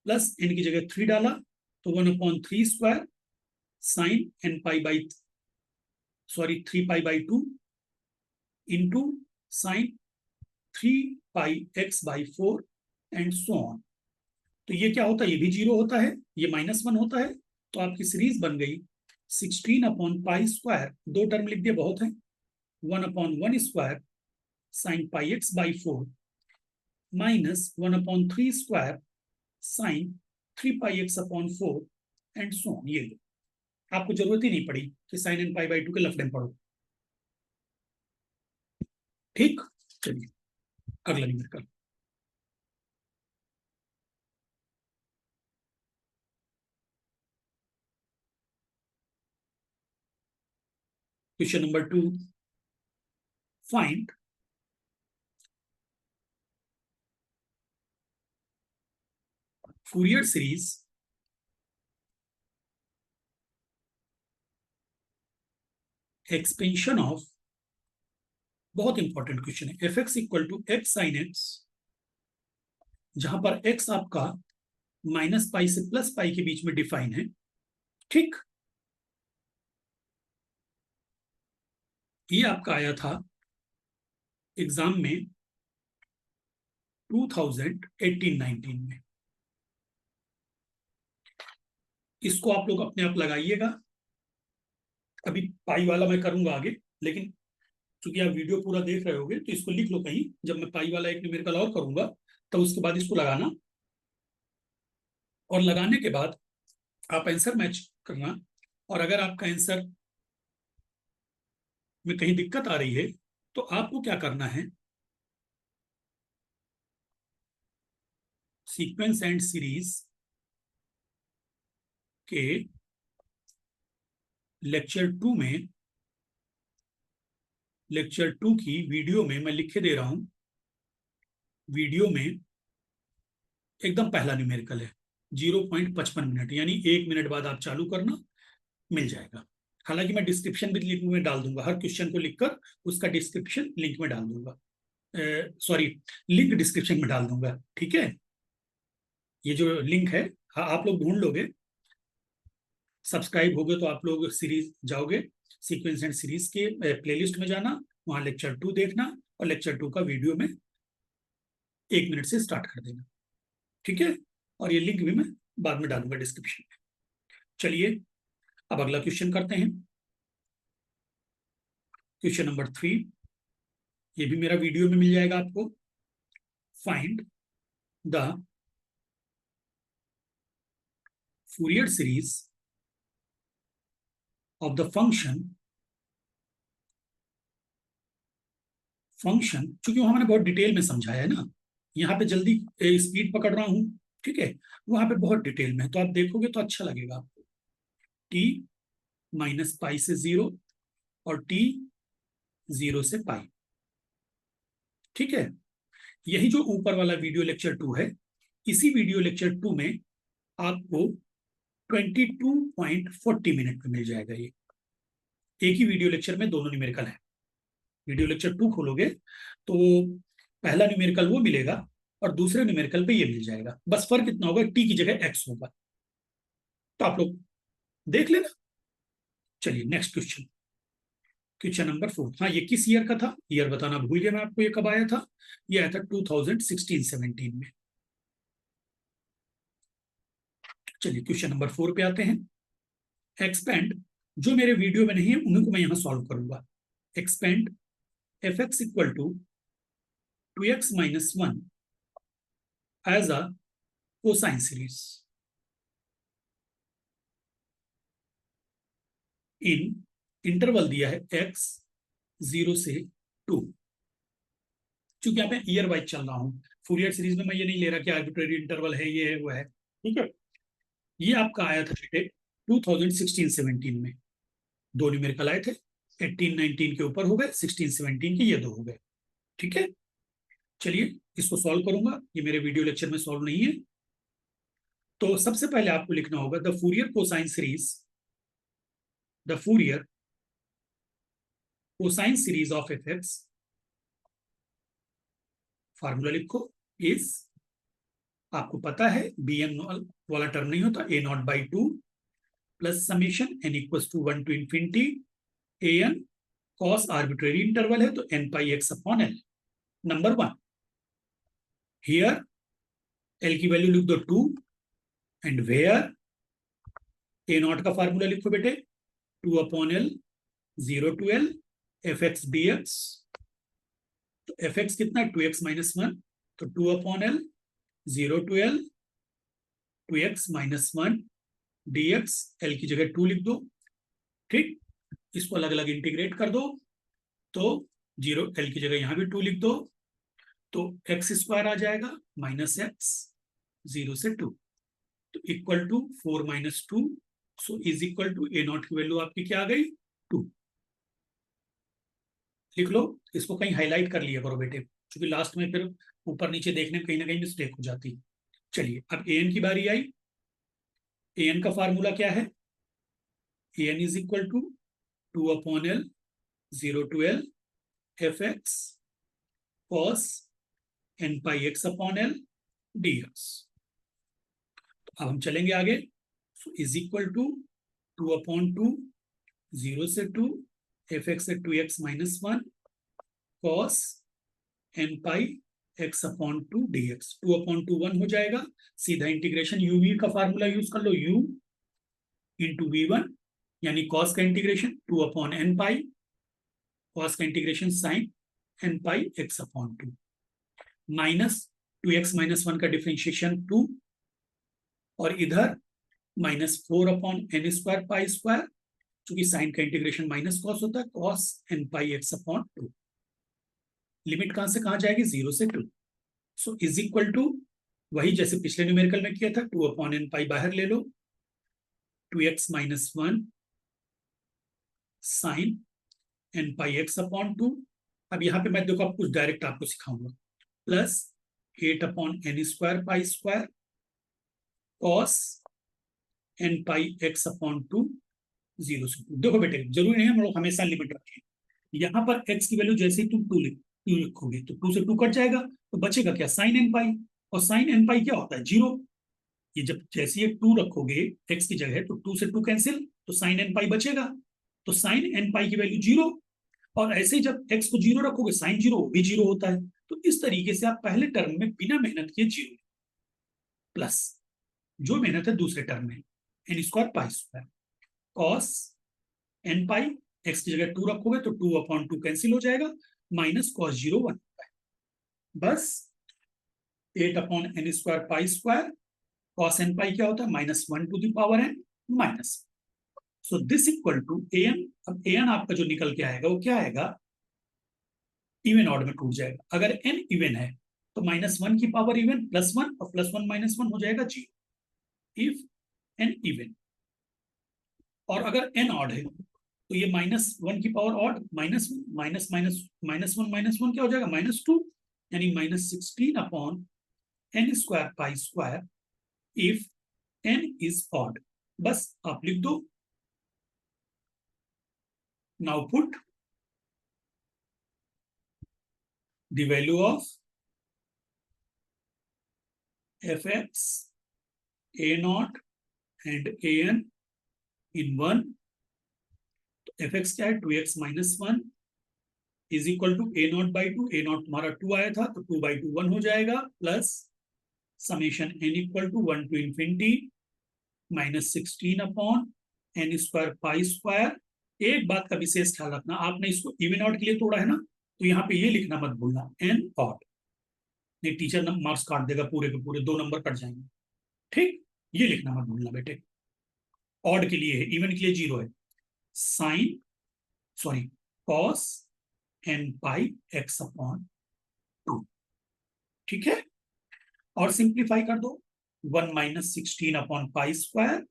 प्लस n की जगह 3 डाला तो 1/3² sine n π/2 into sine 3πx/4 and so on. तो ये क्या होता है, ये भी 0 होता है, ये -1 होता है, तो आपकी सीरीज बन गई 16/π², 2 टर्म लिख दिए बहुत है, 1/1² sine πx/4 minus 1/3² sine 3πx/4 and so on. ये आपको जरूरत ही नहीं पड़ी कि साइन n π/2 के लफड़े पढ़ो, ठीक। चलिए अगला numerical, question number 2, find Fourier series expansion of, बहुत इंपॉर्टेंट क्वेश्चन है, fx equal to x sin x, जहां पर x आपका -π से +π के बीच में डिफाइन है, ठीक। ये आपका आया था एग्जाम में 2018-19 में, इसको आप लोग अपने आप लगाइएगा। अभी पाई वाला मैं करूंगा आगे, लेकिन चूंकि आप वीडियो पूरा देख रहे होगे तो इसको लिख लो कहीं, जब मैं पाई वाला एक न्यूमेरिकल और करूंगा तो उसके बाद इसको लगाना, और लगाने के बाद आप आंसर मैच करना, और अगर आपका आंसर में कहीं दिक्कत आ रही है तो आपको क्या करना है, सीक्वेंस एंड सीरीज के लेक्चर 2 की वीडियो में मैं लिखे दे रहा हूं, वीडियो में एकदम पहला न्यूमेरिकल है, 0.55 मिनट, यानी 1 मिनट बाद आप चालू करना, मिल जाएगा। हालांकि मैं डिस्क्रिप्शन भी लिंक में डाल दूंगा, हर क्वेश्चन को लिखकर उसका डिस्क्रिप्शन लिंक में डाल दूंगा, सॉरी लिंक डिस्क्रिप्शन में डाल दूंगा, ठीक है। ये जो लिंक है, हाँ आप लोग ढूंढ लोगे, सब्सक्राइब होगे तो आप लोग सीरीज जाओगे, सीक्वेंस एंड सीरीज के प्लेलिस्ट में जाना, वहां लेक्चर 2 देखना और लेक्चर 2 का वीडियो में 1 मिनट से स्टार्ट कर देना, ठीक है। और ये लिंक भी मैं बाद में डालूंगा डिस्क्रिप्शन में। चलिए अब अगला क्वेश्चन करते हैं, क्वेश्चन नंबर 3। ये भी मेरा वीडियो में मिल जाएगा आपको। Find the Fourier series of the function चूंकि वहां मैंने बहुत डिटेल में समझाया है ना, यहाँ पे जल्दी स्पीड पकड़ रहा हूं, ठीक है, वहां पे बहुत डिटेल में, तो आप देखोगे तो अच्छा लगेगा आपको। टी माइनस पाई से 0 और टी 0 से पाई, ठीक है। यही जो ऊपर वाला वीडियो लेक्चर 2 है, इसी वीडियो लेक्चर 2 में आपको 22.40 मिनट में मिल जाएगा। ये एक ही वीडियो लेक्चर में दोनों न्यूमेरिकल है। वीडियो लेक्चर 2 खोलोगे तो पहला न्यूमेरिकल वो मिलेगा और दूसरे न्यूमेरिकल पे ये मिल जाएगा, बस फर्क इतना होगा, टी की जगह एक्स होगा, तो आप लोग देख लेना। चलिए नेक्स्ट क्वेश्चन, क्वेश्चन नंबर 4। हाँ ये किस ईयर का था, ईयर बताना भूल गया मैं आपको, ये कब आया था, ये आया था 2016-17 में। चलिए क्वेश्चन नंबर 4 पे आते हैं। एक्सपेंड, जो मेरे वीडियो में नहीं है उन्हीं को मैं यहां सॉल्व करूंगा। Expand f x equal to 2x minus 1 as a cosine series in interval दिया है x 0 से 2। चूंकि यहाँ पे ईयर वाइज चल रहा हूं, फूरियर सीरीज में मैं ये नहीं ले रहा कि आर्बिट्रेरी इंटरवल है, ये है वो है, ठीक है। ये आपका आया था बेटे 2016-17 में, दो न्यूमेरिकल आए थे, 18-19 के ऊपर हो गए, 16-17 के ये दो हो गए, ठीक है। चलिए इसको सॉल्व करूंगा, ये मेरे वीडियो लेक्चर में सॉल्व नहीं है। तो सबसे पहले आपको लिखना होगा the Fourier cosine series, the Fourier cosine series of F x, formula लिखो, इज, आपको पता है बी एन वाला टर्म नहीं होता, a naught by 2 plus summation N equal to 1 to infinity a N, cos arbitrary interval है तो n pi x upon L. Number 1, here l की वैल्यू लिख दो 2 एंड वेयर ए नॉट का formula लिखो बेटे 2 upon l 0 to l f x D x. तो f x कितना है 2x माइनस 1, तो 2 upon l 0 to l 2x minus 1 d x, l की जगह 2 लिख दो, ठीक। इसको अलग अलग इंटीग्रेट कर दो, तो 0 एल की जगह यहां भी 2 लिख दो, तो एक्स स्क्वायर आ जाएगा माइनस एक्स 0 से 2, तो equal to 4 minus 2, so is equal to A naught की वैल्यू आपकी क्या आ गई 2। लिख लो, इसको कहीं हाईलाइट कर लिया करो बेटे, क्योंकि लास्ट में फिर ऊपर नीचे देखने में कहीं ना कहीं मिस्टेक हो जाती। चलिए अब ए एन की बारी आई। ए एन का फार्मूला क्या है, A N is equal to 2 upon l 0 to l f x cos N pi x upon l d x. अब हम चलेंगे आगे, इज इक्वल टू 2 अपॉन 2 0 से 2 एफ एक्स से 2x minus 1 cos N pi x upon 2 d x. 2 upon 2 1 हो जाएगा, सीधा integration u v का फार्मूला यूज कर लो, u इंटू वी वन, यानी कॉस का integration 2 upon n pi, cos का integration sine N pi x upon 2 minus 2x minus 1 का डिफ्रेंशिएशन 2, और इधर minus 4 upon N square pi square, चूंकि साइन का इंटीग्रेशन माइनस कॉस होता है, cos N pi x upon 2। Limit कहां से कहां जाएगी 0 से 2, सो इज इक्वल टू वही जैसे पिछले न्यूमेरिकल में किया था, 2 अपॉन एन पाई बाहर ले लो, 2x minus 1 sign N pi x upon 2। अब यहां पे मैं देखो आप कुछ डायरेक्ट आपको सिखाऊंगा, plus 8 upon N square pi square cos N pi x upon 2 0 से 2। देखो बेटे जरूरी नहीं है हम लोग हमेशा लिमिट रखें, यहां पर x की वैल्यू जैसे ही तुम 2 लिखोगे तो 2 से 2 कट जाएगा, तो बचेगा क्या साइन एन पाई, और साइन एन पाई क्या होता है 0, ये जब जैसे ये 2 रखोगे x की जगह तो 2 से 2 कैंसिल, तो साइन एन पाई बचेगा, तो साइन एन पाई की वैल्यू 0। और ऐसे ही जब x को 0 रखोगे साइन 0 भी 0 होता है। तो इस तरीके से आप पहले टर्म में बिना मेहनत किए 0 प्लस जो मेहनत है दूसरे टर्म में n square pi square cos N pi, x की जगह 2 रखोगे तो 2/2 कैंसिल हो जाएगा, माइनस कॉस 0 1 बस 8/n² pi square cos N pi क्या होता है -1/n minus. So this equal to an। अब an आपका जो निकल के आएगा वो क्या आएगा, इवन ऑड में टूट जाएगा। अगर n इवन है तो -1 की पावर इवन +1 और +1 -1 हो जाएगा 0 इफ n इवन। और अगर n ऑड है तो ये -1 की power odd minus minus minus -1 क्या हो जाएगा -2, यानी -16/n² pi square if n is odd. बस आप लिख दो, now put the value of fx a0 and an इन 1। तो fx क्या है 2x - 1 is equal to a0/2, a0 तुम्हारा 2 आया था तो 2/2 1 हो जाएगा, plus summation n equal to 1 to infinity -16/n² pi square. एक बात का विशेष ख्याल रखना, आपने इसको इवन ऑड के लिए तोड़ा है ना, तो यहाँ पे ये लिखना मत भूलना n ऑड, नहीं टीचर मार्क्स काट देगा पूरे के पूरे, 2 नंबर कट जाएंगे। ठीक, ये लिखना मत भूलना बेटे, ऑड के लिए है, इवन के लिए 0 है। Sine sorry cos n pi x/2, ठीक है। और सिंप्लीफाई कर दो, 1 - 16/पाई square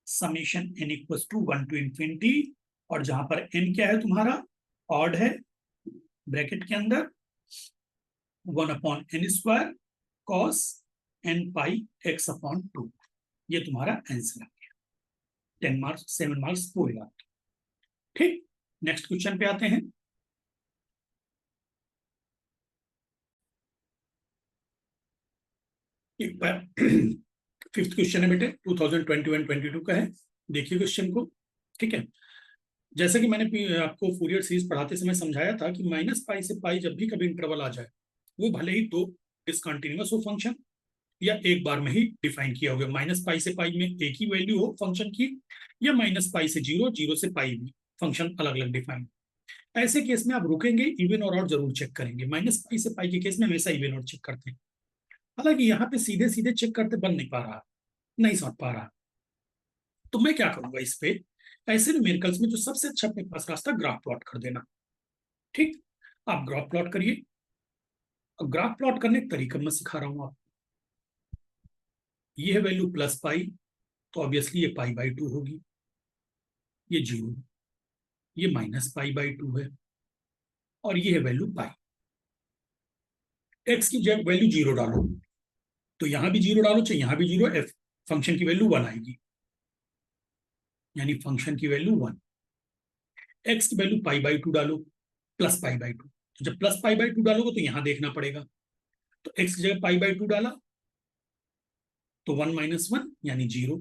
summation n equals to 1 to infinity, और जहां पर n क्या है तुम्हारा ऑड है, ब्रैकेट के अंदर 1/n² cos n pi x/2। ये तुम्हारा आंसर आ गया, 10 मार्क्स 7 मार्क्स पूरे आपके। ठीक, नेक्स्ट क्वेश्चन पे आते हैं। एक बार फिफ्थ क्वेश्चन है बेटे, 2021-22 का है। देखिए क्वेश्चन को, ठीक है। जैसे कि मैंने आपको फूरियर सीरीज पढ़ाते समय समझाया था कि -π से π जब भी कभी इंटरवल आ जाए, वो भले ही 2 डिसकंटिन्यूअस हो फंक्शन या एक बार में ही डिफाइन किया होगा, -π से π में एक ही वैल्यू हो फंक्शन की, या -π से 0, 0 से π में फंक्शन अलग अलग डिफाइन। ऐसे केस में आप रुकेंगे, इवन और ऑड जरूर चेक करेंगे। -π से π के केस में हमेशा इवन और चेक करते हैं। हालांकि यहाँ पे सीधे सीधे चेक करते बन नहीं पा रहा, नहीं समझ पा रहा, तो मैं क्या करूंगा इस पे, ऐसे न्यूमेरिकल्स में जो सबसे अच्छा अपने पास रास्ता, ग्राफ प्लॉट कर देना। ठीक, आप ग्राफ प्लॉट करिए। अब ग्राफ प्लॉट करने का तरीका मैं सिखा रहा हूं आपको। ये है वैल्यू +π, तो ऑब्वियसली ये π/2 होगी, ये 0, ये -π/2 है, और ये है वैल्यू π। x की जब वैल्यू 0 डालो तो यहां भी 0 डालो, चाहे यहां भी 0, f फंक्शन की वैल्यू 1 आएगी, यानी फंक्शन की वैल्यू 1। x की वैल्यू π/2 डालो, +π/2, तो जब +π/2 डालोगे तो यहां देखना पड़ेगा, तो x की जगह π/2 डाला तो 1 - 1 यानी 0।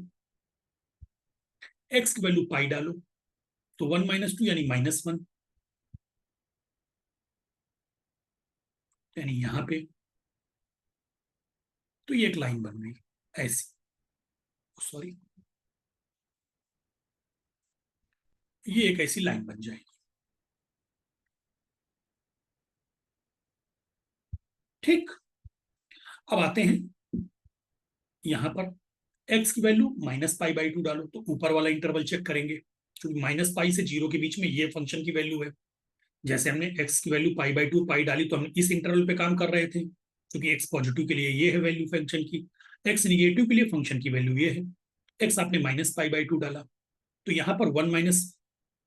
x की वैल्यू π डालो तो 1 - 2 यानी -1, यानी यहां पे, तो ये एक लाइन बन गई ऐसी, सॉरी ये एक ऐसी लाइन बन जाएगी। ठीक, अब आते हैं यहां पर, x की वैल्यू -π/2 डालो, तो ऊपर वाला इंटरवल चेक करेंगे, क्योंकि -π से 0 के बीच में ये फंक्शन की वैल्यू है। जैसे हमने x की वैल्यू π/2 पाई डाली तो हम इस इंटरवल पे काम कर रहे थे, क्योंकि x पॉजिटिव के लिए ये है वैल्यू फंक्शन की, x निगेटिव के लिए फंक्शन की वैल्यू ये है। x आपने -π/2 डाला, तो यहाँ पर 1 -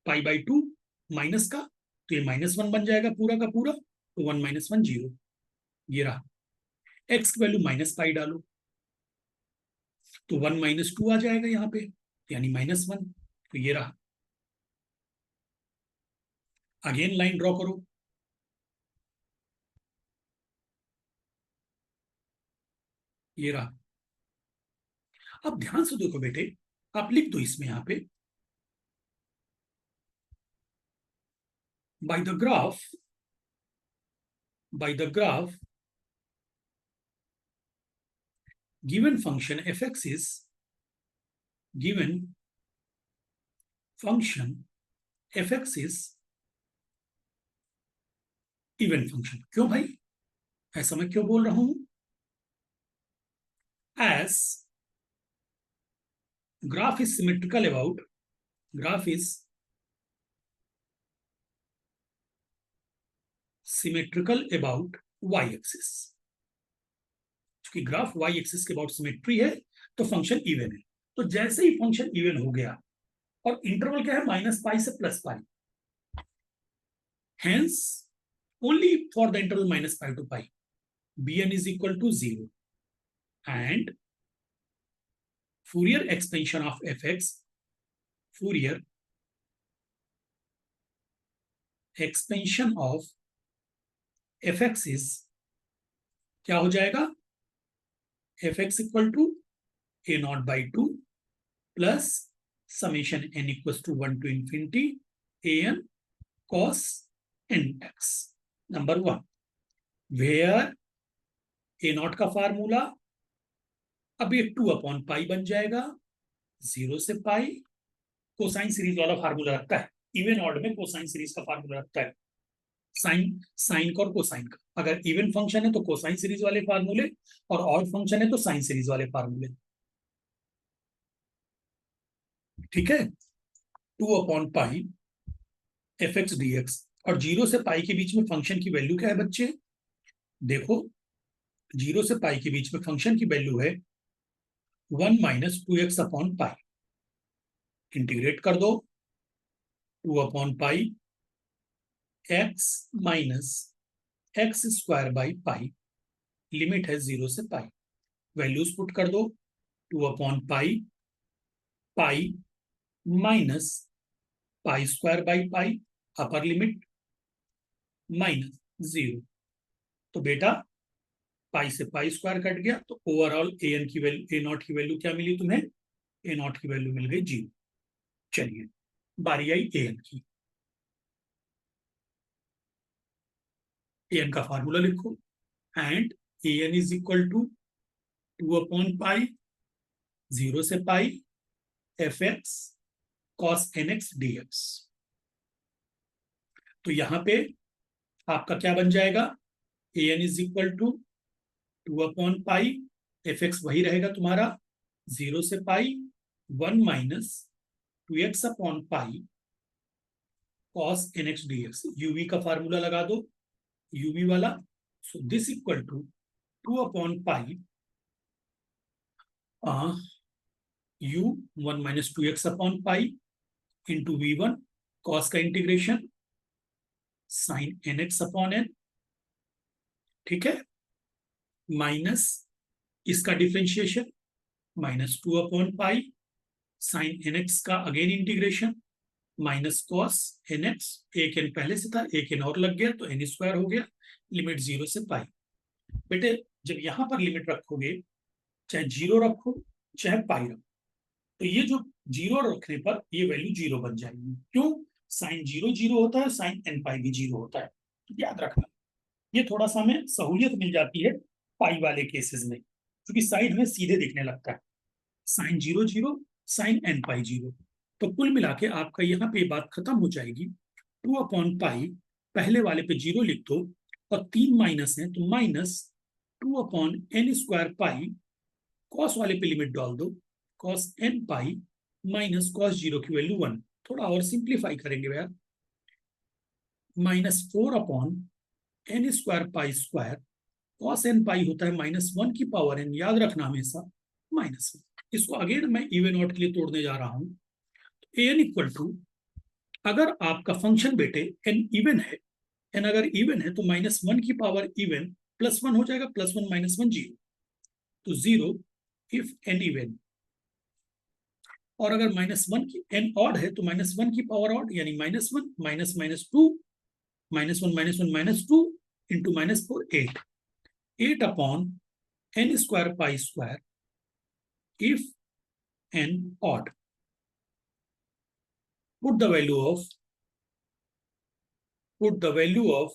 π/2 माइनस का, तो ये -1 बन जाएगा पूरा का पूरा, तो 1 - 1 0, ये रहा। x की वैल्यू -π डालो तो 1 - 2 आ जाएगा यहाँ पे, यानी -1, तो ये रहा। अगेन लाइन ड्रॉ करो, ये रहा। अब ध्यान से देखो बेटे, आप लिख दो इसमें यहां पे, by the graph given function fx is even function. क्यों भाई, ऐसा मैं क्यों बोल रहा हूं? as graph is symmetrical about y axis, क्योंकि ग्राफ y एक्सिस के अबाउट सिमेट्री है तो फंक्शन इवन है। तो जैसे ही फंक्शन इवन हो गया, और इंटरवल क्या है, -π से +π, hence only for the interval -π to π bn is equal to 0 and Fourier expansion of fx is क्या हो जाएगा, fx equal to a0/2 plus summation n equals to 1 to infinity an cos nx, नंबर 1, where a0 का formula अब ये 2/π बन जाएगा, 0 से पाई, कोसाइन सीरीज वाला फार्मूला रखता है, इवन ऑड में कोसाइन सीरीज का फार्मूला रखता है, साइन का और कोसाइन का। अगर इवन फंक्शन है तो कोसाइन सीरीज वाले फार्मूले, और ऑड फंक्शन है तो साइन सीरीज वाले फार्मूले। ठीक है, 2/π fx dx, और 0 से पाई के बीच में फंक्शन की वैल्यू क्या है बच्चे, देखो 0 से पाई के बीच में फंक्शन की वैल्यू है 1 - 2x/π। इंटीग्रेट कर दो, 2/π x माइनस x² लिमिट है 0 से पाई, वैल्यूज पुट कर दो, 2/π माइनस π² अपर लिमिट -0। तो बेटा पाई से π² कट गया, तो ओवरऑल an की वैल्यू, a0 की वैल्यू क्या मिली तुम्हें, a0 की वैल्यू मिल गई 0। चलिए बारी आई an की, an का फार्मूला लिखो, and an is equal to 2/π 0 से पाई fx cos nx dx। तो यहां पे आपका क्या बन जाएगा, an is equal to 2/π fx वही रहेगा तुम्हारा 0 से pi 1 - 2x/π cos nx dx। uv का फार्मूला लगा दो, uv वाला, so this equal to 2/π u 1 - 2x/π into v1 cos का इंटीग्रेशन sin nx/n, ठीक है, माइनस इसका डिफ्रेंशिएशन -2/π sin nx का again integration minus cos nx, एक n पहले से था, एक n और लग गया तो n² हो गया, लिमिट 0 से पाई। बेटे जब यहां पर लिमिट रखोगे, चाहे 0 रखो चाहे पाई रखो, तो ये जो 0 रखने पर ये वैल्यू 0 बन जाएगी। क्यों, साइन 0 0 होता है, साइन nπ भी 0 होता है, तो याद रखना। ये थोड़ा सा हमें सहूलियत मिल जाती है पाई वाले केसेस में, क्योंकि साइन हमें सीधे दिखने लगता है, साइन 0 0 साइन nπ 0। तो कुल मिला के आपका यहाँ पे बात खत्म हो जाएगी, 2/π पहले वाले पे 0 लिख दो, और 3 माइनस है तो -2/n² कॉस वाले पे लिमिट डाल दो, cos nπ माइनस cos 0 की वैल्यू 1। थोड़ा और सिंप्लीफाई करेंगे यार, -4/n² cos nπ होता है -1 की पावर n, याद रखना हमेशा -1। इसको अगेन मैं इवन ऑड के लिए तोड़ने जा रहा हूं, तो an इक्वल टू, अगर आपका फंक्शन बेटे n इवन है, n अगर इवन है तो -1 की पावर इवन +1 हो जाएगा, +1 - 1 0, तो 0 इफ n इवन। और अगर -1 की n ऑड है तो -1 की पावर ऑड, यानी -1 -2 -1 -2 into -4 8/n² π² if n odd. Put the value of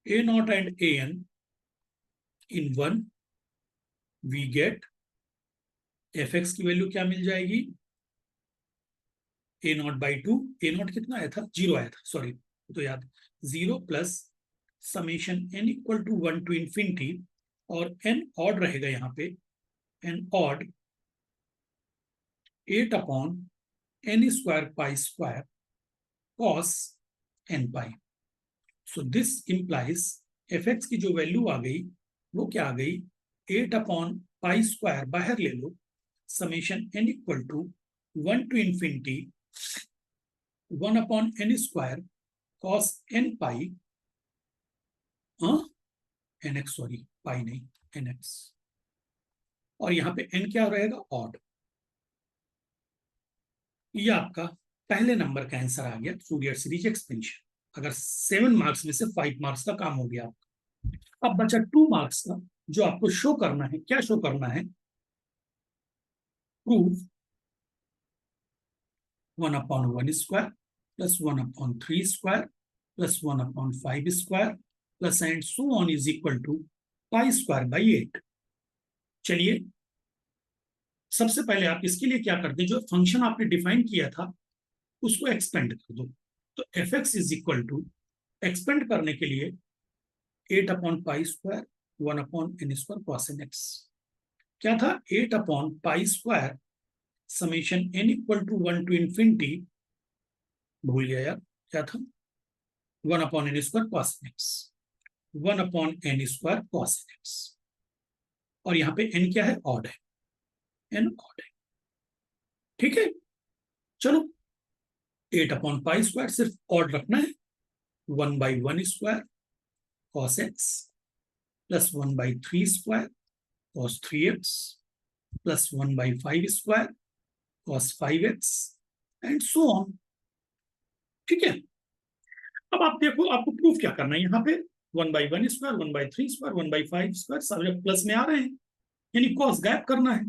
a naught and an in 1, we get fx की वैल्यू क्या मिल जाएगी, a naught by 2. a naught कितना आया था, 0 आया था, सॉरी, तो याद 0 plus summation n equal to 1 to infinity, और n ऑड रहेगा यहाँ पे, n odd 8 upon n square pi square cos n pi. So this implies fx की जो वैल्यू आ गई वो क्या आ गई, 8 upon pi square बाहर ले लो, summation n equal to 1 to infinity 1 upon n square cos n pi, nx, sorry पाई नहीं, nx, और यहाँ पे n क्या रहेगा, ऑड. ये आपका पहले नंबर का आंसर आ गया, फूरियर सीरीज एक्सपेंशन. अगर 7 मार्क्स में से 5 मार्क्स का काम हो गया आपका. अब बचा 2 मार्क्स का, जो आपको शो करना है. क्या शो करना है, prove 1 upon 1 square plus 1 upon 3 square plus 1 upon 5 square plus and so on is equal to pi square by 8. चलिए सबसे पहले आप इसके लिए क्या करते हैं, जो फंक्शन आपने डिफाइन किया था उसको एक्सपेंड कर दो. तो fx is equal to, expand करने के लिए 8 upon pi square 1 upon n square cos nx. क्या था, 8 upon pi square summation n equal to 1 to infinity, भूल गया यार क्या था, 1 upon n square cos nx, 1 upon n square cos nx, और यहाँ पे n क्या है, ऑड है, n ऑड है. ठीक है, चलो 8 अपॉन पाई स्क्वायर सिर्फ ऑड रखना है, 1 by 1 square cos x plus 1 by 3 square cos 3x plus 1 by 5 square cos 5x and so on. ठीक है, अब आप देखो आपको प्रूफ क्या करना है, यहाँ पे 1 by 1 square, 1 by 3 square, 1 by 5 square सारे प्लस में आ रहे हैं, यानी cos गायब करना है.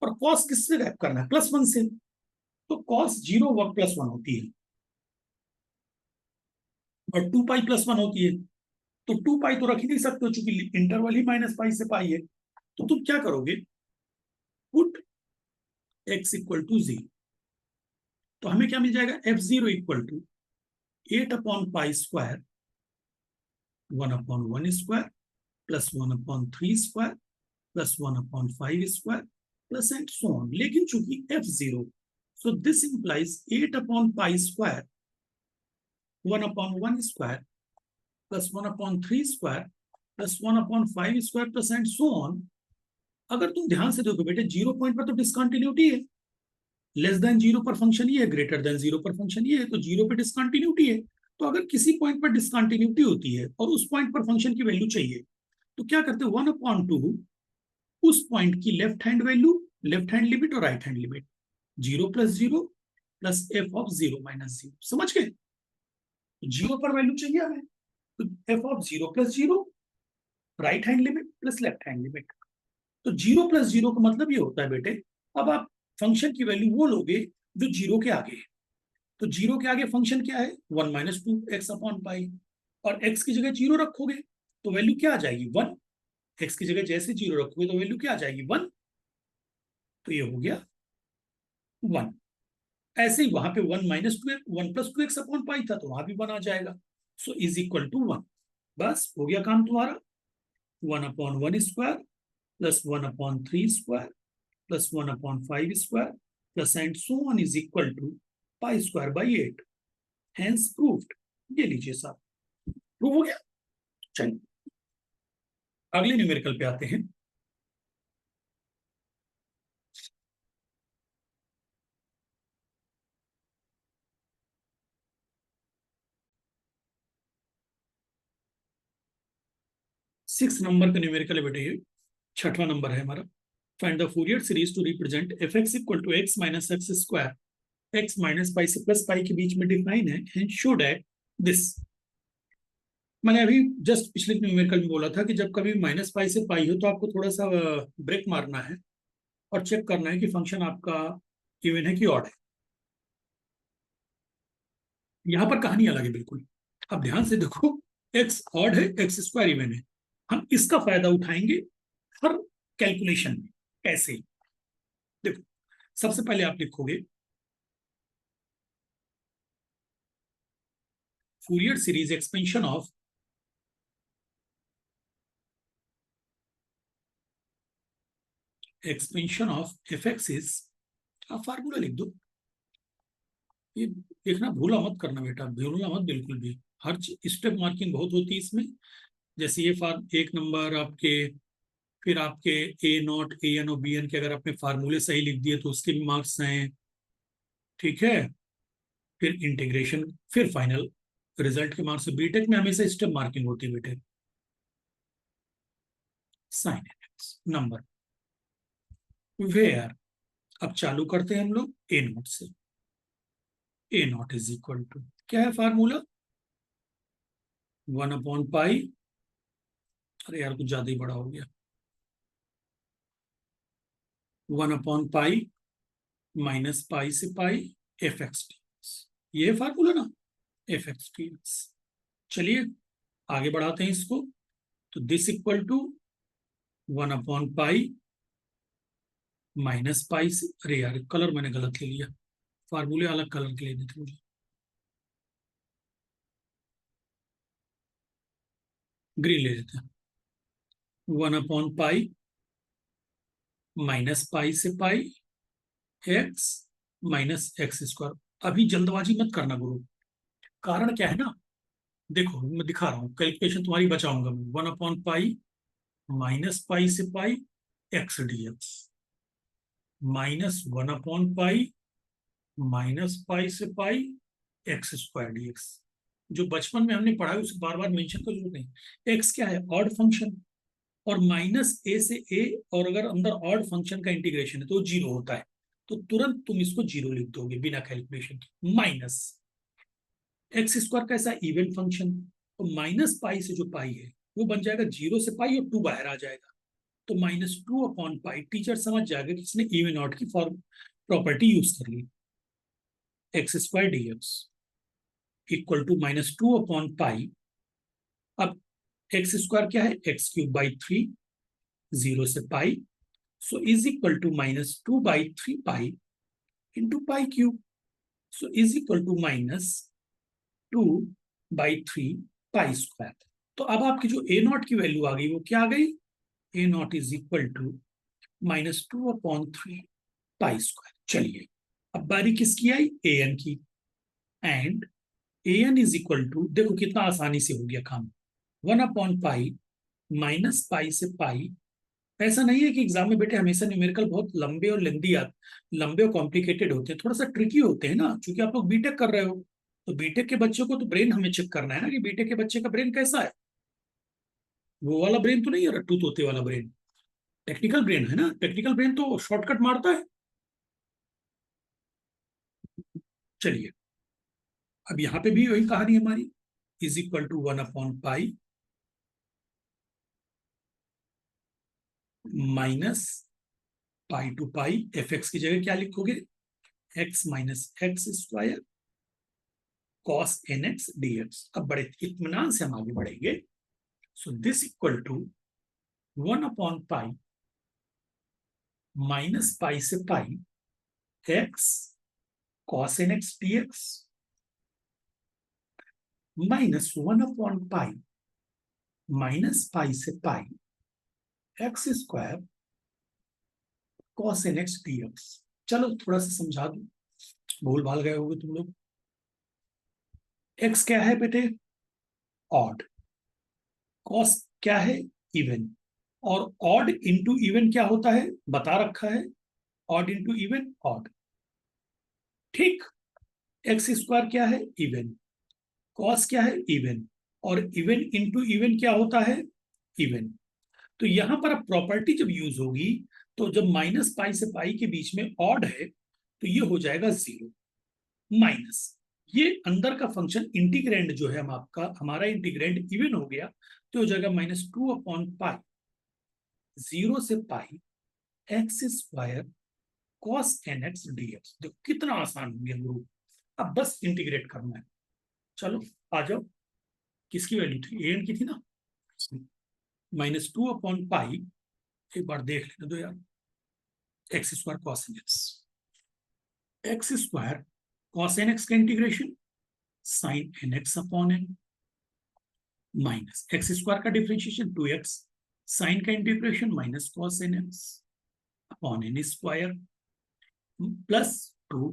और cos किससे गायब करना है, +1 से. तो cos 0 वर्ग +1 होती है और 2 पाई +1 होती है. तो 2 पाई तो रख ही नहीं सकते चूंकि इंटरवल ही -पाई से पाई है. तो तुम क्या करोगे, पुट x इक्वल टू 0. तो हमें क्या मिल जाएगा, f0 equal to 8 upon pi square 1 upon 1 square plus 1 upon 3 square plus 1 upon 5 square plus and so on. लेकिन चूंकि f0, so this implies 8 upon pi square 1 upon 1 square plus 1 upon 3 square plus 1 upon 5 square plus and so on. अगर तुम ध्यान से देखो बेटे, 0 point पर तो डिसकंटिन्यूटी है, लेस देन 0 पर फंक्शन ये है, ग्रेटर देन 0 पर फंक्शन ये है, तो 0 पे डिसकंटिन्यूटी है. तो अगर किसी पॉइंट पर डिसकंटिन्यूटी होती है और उस पॉइंट पर फंक्शन की वैल्यू चाहिए, तो क्या करते हैं, 1 upon 2 उस पॉइंट की left hand value, left hand limit और right hand limit, 0 plus 0 plus f of 0 minus 0. समझ गए, 0 पर वैल्यू चाहिए हमें, तो f of 0 plus 0, right hand limit plus left hand limit. तो 0 प्लस 0 का मतलब ये होता है बेटे, अब आप फंक्शन की वैल्यू वो लोगे जो 0 के आगे है. तो 0 के आगे फंक्शन क्या है, 1 माइनस 2 एक्स अपॉन पाई, और x की जगह 0 रखोगे तो वैल्यू क्या आ जाएगी, 1. x की जगह जैसे 0 रखोगे तो वैल्यू क्या आ जाएगी, 1. तो ये हो गया 1. ऐसे ही वहां पे 1 minus 2 1 plus 2 x upon pi था, तो वहां भी 1 आ जाएगा. So is equal to 1. बस हो गया काम तुम्हारा. 1 upon 1 square plus 1 upon 3 square plus 1 upon 5 square plus and so on is equal to pi square by 8. Hence proved. ये लीजिए साहब, प्रूव हो गया. चलिए अगले न्यूमेरिकल पे आते हैं. सिक्स नंबर का न्यूमेरिकल है बेटे, ये 6वां नंबर है हमारा. Find the Fourier series to represent fx equal to x minus x square, x minus pi से प्लस पाई के बीच में डिफाइन है, एंड शो दैट दिस. मैंने अभी जस्ट पिछले न्यूमेरिकल में बोला था कि जब कभी माइनस पाई से पाई हो तो आपको थोड़ा सा ब्रेक मारना है और चेक करना है कि फंक्शन आपका इवन है कि ऑड है। यहां पर कहानी अलग है बिल्कुल। अब ध्यान से देखो, एक्स ऑड है, एक्स स्क्वायर इवन है। हम इसका फायदा उठाएंगे हर कैलकुलेशन में। कैसे? देखो, सबसे पहले आप लिखोगे Fourier series expansion of F X is, आप फार्मूला लिख दो। ये देखना, भूला मत करना बेटा, भूलना मत बिल्कुल भी। हर स्टेप मार्किंग बहुत होती है इसमें। जैसे ये एक नंबर आपके, फिर आपके ए नॉट, ए एन और बी एन के अगर आपने फार्मूले सही लिख दिए तो उसके भी मार्क्स हैं। ठीक है, फिर इंटीग्रेशन, फिर फाइनल रिजल्ट के मार्क्स। बीटेक में हमेशा स्टेप मार्किंग होती है बेटे। साइन नंबर वेयर, अब चालू करते हैं हम लोग ए नॉट से। ए नॉट इज इक्वल टू, क्या है फार्मूला? 1/पाई, अरे यार कुछ ज्यादा ही बड़ा हो गया, 1/पाई माइनस पाई से पाई एफ एक्स टी, ये फार्मूला ना, एफ एक्स टी। चलिए आगे बढ़ाते हैं इसको। तो दिस इक्वल टू 1/पाई माइनस पाई से, अरे यार कलर मैंने गलत ले लिया, फार्मूले अलग कलर के लेने थे मुझे, ग्रीन ले लेते हैं। 1/पाई माइनस पाई से pi x minus x square. अभी जल्दबाजी मत करना गुरु, कारण क्या है ना, देखो मैं दिखा रहा हूँ, कैलकुलेशन तुम्हारी बचाऊंगा मैं। 1/पाई माइनस पाई से pi X D X, minus 1/पाई माइनस पाई से pi X square D X. जो बचपन में हमने पढ़ा है उसे बार बार मेंशन कर जरूरत नहीं। एक्स क्या है? ऑड फंक्शन, और माइनस ए से ए, और अगर अंदर ऑड फंक्शन का इंटीग्रेशन है तो जीरो होता है, तो तुरंत तुम इसको जीरो लिख दोगे बिना कैलकुलेशन के। माइनस एक्स स्क्वायर कैसा? इवन फंक्शन, तो माइनस पाई से जो पाई है वो बन जाएगा जीरो से पाई और टू बाहर आ जाएगा, तो -2/पाई। टीचर समझ जाएगा कि इसने इवन ऑड की फॉर्म प्रॉपर्टी यूज कर ली। X square D X equal to -2/पाई। अब एक्स स्क्वायर क्या है? x³/3, 0 से पाई, so is equal to -2/3 pi into pi cube, so is equal to -2/3 pi square. तो अब आपकी जो ए नॉट की वैल्यू आ गई वो क्या आ गई? A naught is equal to -2/3 pi square. चलिए अब बारी किसकी आई? ए एन की। And A N is equal to, देखो कितना आसानी से हो गया काम, 1/पाई माइनस पाई से पाई। ऐसा नहीं है कि एग्जाम में बेटे हमेशा न्यूमेरिकल बहुत लंबे और लंबे और कॉम्प्लिकेटेड होते हैं, थोड़ा सा ट्रिकी होते हैं ना, क्योंकि आप लोग बीटेक कर रहे हो। तो बीटेक के बच्चों को तो ब्रेन हमें चेक करना है ना, कि बीटेक के बच्चे का ब्रेन कैसा है। वो वाला ब्रेन तो नहीं है, रट्टू तोते वाला ब्रेन। टेक्निकल ब्रेन है ना, टेक्निकल ब्रेन तो शॉर्टकट मारता है। चलिए अब यहाँ पे भी वही कहानी हमारी, इज इक्वल टू 1/पाई minus pi to pi, F X की जगह क्या लिखोगे? X minus x square cos N X D x. अब बड़े इत्मीनान से हम आगे बढ़ेंगे। सो दिस इक्वल टू 1/पाई माइनस पाई से pi X cos N X D X minus 1/पाई माइनस पाई से pi X square cos N X D X. चलो थोड़ा सा समझा दू, भूल भाल गए होगे तुम लोग। एक्स क्या है बेटे? ऑड। कॉस क्या है? इवन। और ऑड इंटू इवन क्या होता है? बता रखा है, ऑड इंटू इवन ऑड। ठीक, एक्स स्क्वायर क्या है? इवन। कॉस क्या है? इवन। और इवन इंटू इवन क्या होता है? इवन। तो यहां पर अब प्रॉपर्टी जब यूज होगी, तो जब माइनस पाई से पाई के बीच में ऑड है तो ये हो जाएगा जीरो। माइनस, ये अंदर का फंक्शन इंटीग्रेंड जो है हम आपका हमारा इंटीग्रेंड इवन हो गया तो हो जाएगा -2/पाई 0 से pi X square cos nx dx। देखो कितना आसान हो गया गुरु, अब बस इंटीग्रेट करना है। चलो आ जाओ, किसकी वैल्यू थी, an की थी ना, -2/पाई, एक बार देख लेने दो यार, x square cos nx, x square cos nx का integration sine nx upon n minus x square का डिफरेंशिएशन 2x साइन का integration minus cos nx upon n square plus 2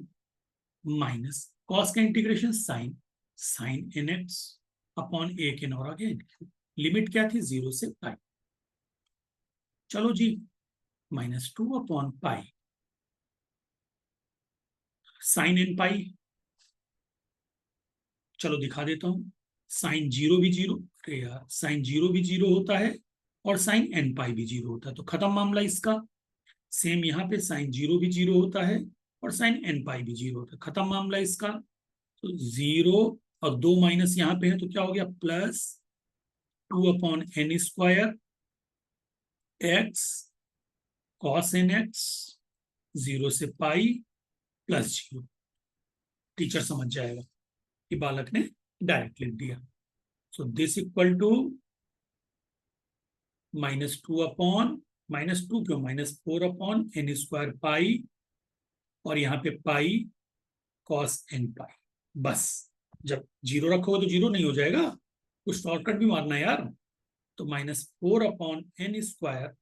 minus cos का इंटीग्रेशन साइन nx अपॉन एक n और आगे limit क्या थी 0 से पाई। चलो जी, -2/पाई साइन n पाई, चलो दिखा देता हूं, साइन 0 भी 0, अरे यार साइन 0 भी 0 होता है और साइन n पाई भी 0 होता है, तो खत्म मामला इसका। सेम यहाँ पे साइन 0 भी 0 होता है और साइन n पाई भी 0 होता है, खत्म मामला इसका। तो 0 और 2 माइनस यहाँ पे है तो क्या हो गया, +2/n square x cos nx 0 से पाई +0। टीचर समझ जाएगा कि बालक ने डायरेक्ट लिख दिया। सो दिस इक्वल टू -2 क्यों, -4/n स्क्वायर पाई और यहाँ पे पाई कॉस n पाई। बस जब 0 रखोगे तो 0 नहीं हो जाएगा, कुछ शॉर्टकट भी मारना है यार। तो -4/n स्क्वायर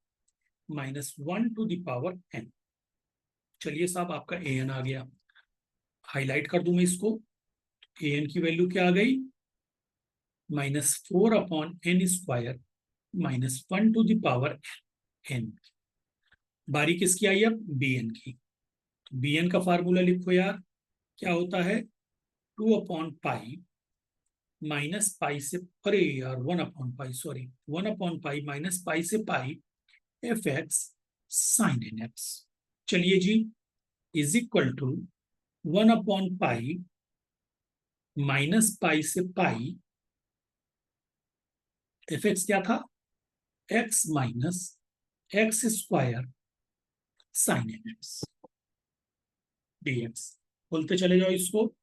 -1/n। चलिए साहब, आपका an आ गया, हाईलाइट कर दूं मैं इसको। an की वैल्यू क्या आ गई, -4/n स्क्वायर -1/n। बारी किसकी आई अब, bn की। तो bn का फार्मूला लिखो यार, क्या होता है 2/पाई माइनस पाई से, अरे यार 1/पाई, सॉरी 1/पाई माइनस पाई से pi F X sine N X. चलिए जी, इज इक्वल टू 1/पाई माइनस पाई से पाई एफ एक्स क्या था, X minus x square sine N X D X. बोलते चले जाओ इसको,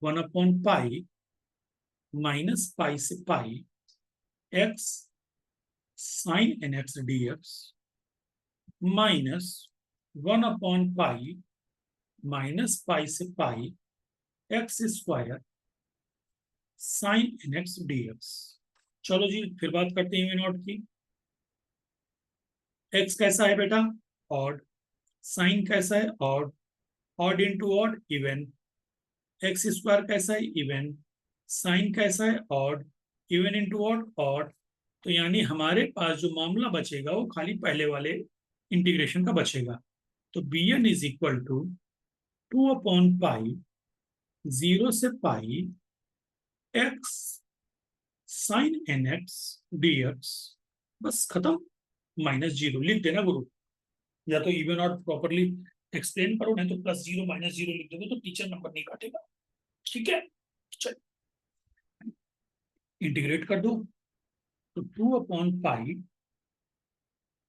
1/पाई माइनस पाई से pi X sine N X D X minus 1/पाई माइनस पाई से pi X square sine N X D X. चलो जी फिर बात करते हैं नॉट की। एक्स कैसा है बेटा, ऑड, साइन कैसा है, odd, odd into odd even, x square कैसा है, इवन, साइन कैसा है, odd, even into odd, odd. तो यानी हमारे पास जो मामला बचेगा वो खाली पहले वाले इंटीग्रेशन का बचेगा। तो bn इज इक्वल टू 2/पाई 0 से pi X sine N X D X, बस खत्म, -0 लिख देना गुरु, या तो इवन और प्रॉपरली एक्सप्लेन करो, नहीं तो +0 -0 लिख दोगे तो टीचर नंबर नहीं काटेगा। ठीक है, चल इंटीग्रेट कर दो, तो 2/पाई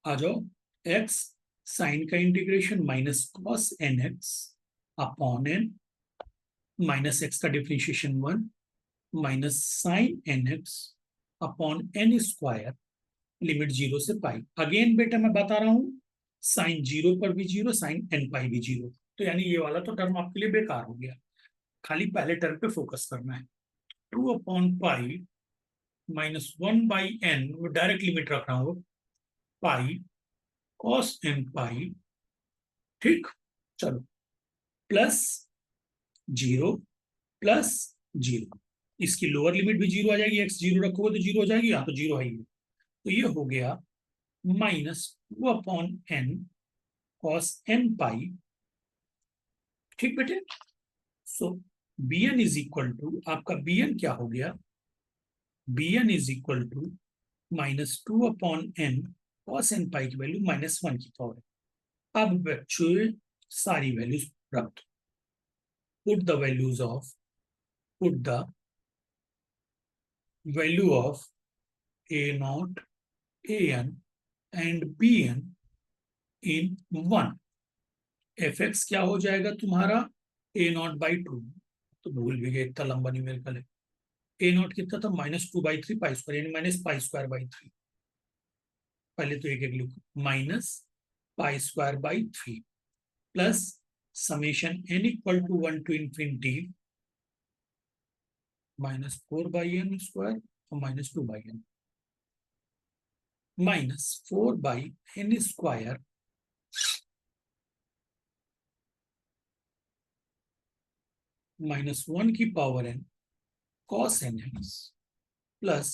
आ जाओ एक्स साइन का integration minus cos N X upon N minus X का differentiation 1 minus sine N X upon N square limit 0 से पाई। अगेन बेटा मैं बता रहा हूं, साइन 0 पर भी 0, साइन एन पाई भी 0, तो यानी ये वाला तो टर्म आपके लिए बेकार हो गया, खाली पहले टर्म पे फोकस करना है। 2/पाई -1/n, डायरेक्ट लिमिट रख रहा हूं, पाई कॉस एन पाई, ठीक, चलो प्लस 0 प्लस 0, इसकी लोअर लिमिट भी 0 आ जाएगी, एक्स 0 रखोगे तो 0 हो जाएगी, यहाँ तो 0 है ही। तो ये हो गया -2/n कॉस एन पाई, ठीक बेटे। So bn is equal to, आपका bn क्या हो गया, bn is equal to -2/n cos N pi की वैल्यू -1 की पावर। अब बच्चों सारी वैल्यूज रख दो, put the values of put the value of a naught, an and bn in 1। fx क्या हो जाएगा तुम्हारा a naught by 2, तो भूल भी गए इतना लंबा न्यूमेरिकल है। a naught कितना था -2/3 पाई स्क्वायर, यानी माइनस पाई स्क्वायर बाई 3। पहले तो एक एक लिखो, minus pi square by 3 plus summation n equal to 1 to infinity -4/n square और -2/n -4/n स्क्वायर -1 की power n cos nx plus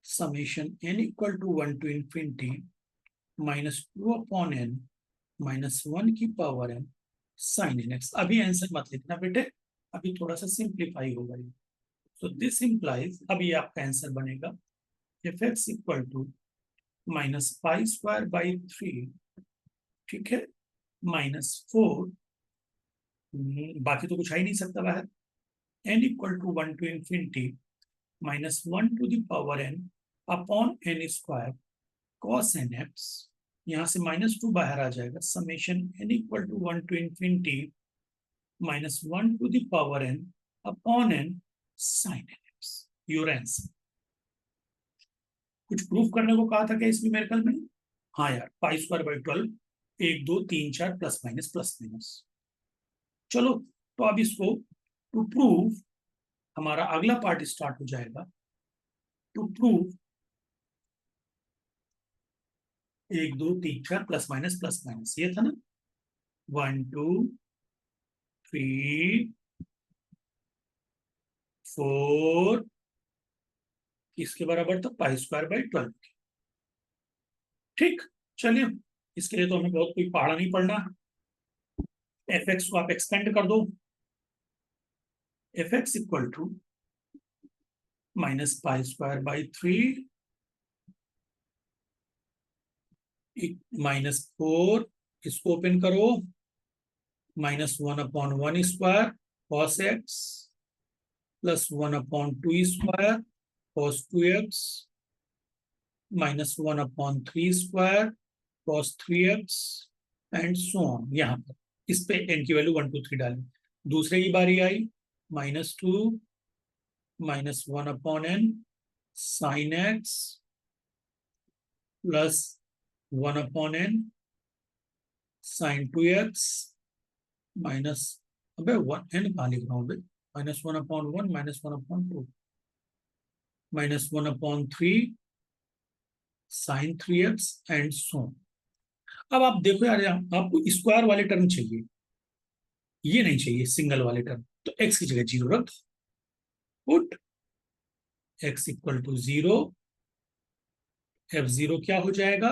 summation n equal to 1 to infinity -2/n -1 की power n sin nx। अभी answer मत लिखना बेटे, अभी थोड़ा सा सिंप्लीफाई होगा ये। तो दिस इंप्लाइज, अभी आपका आंसर बनेगा f x equal to -pi square by 3, ठीक है, -4, बाकी तो कुछ आ ही नहीं सकता बाहर, n equal to 1 to infinity -1 to the power n upon n square cos nx, यहाँ से -2 बाहर आ जाएगा, summation n equal to 1 to infinity -1 to the power n upon n sin nx। Your answer. कुछ प्रूफ करने को कहा था क्या इस न्यूमेरिकल में? हाँ यार, पाई स्क्वायर बाई 12, 1 2 3 4 प्लस माइनस। चलो, तो अब इसको टू प्रूव, हमारा अगला पार्ट स्टार्ट हो जाएगा। टू प्रूव 1 2 3 4 प्लस माइनस, ये था ना, 1 2 3 4, इसके बराबर था पाई स्क्वायर बाई 12। ठीक, चलिए, इसके लिए तो हमें बहुत कोई पहाड़ा नहीं पड़ना। एफ एक्स को आप एक्सपेंड कर दो, f x equal to -pi square by 3 -4, इसको ओपन करो, -1/1 square cos x plus 1/2 square cos 2x -1/3 square cos 3x and so on. यहाँ पर इस पे n की वैल्यू 1 2 3 डालें। दूसरे की बारी आई, -2 -1/n sin x plus 1/n sin 2x minus, अबे 1n कहाँ लिख रहा हूँ भाई, -1/1 -1/2 -1/3 sin 3x एंड सो। अब आप देखो यार, आपको स्क्वायर वाले टर्म चाहिए, ये नहीं चाहिए सिंगल वाले टर्म, तो x की जगह 0 रख, put x equal to 0, f0 क्या हो जाएगा,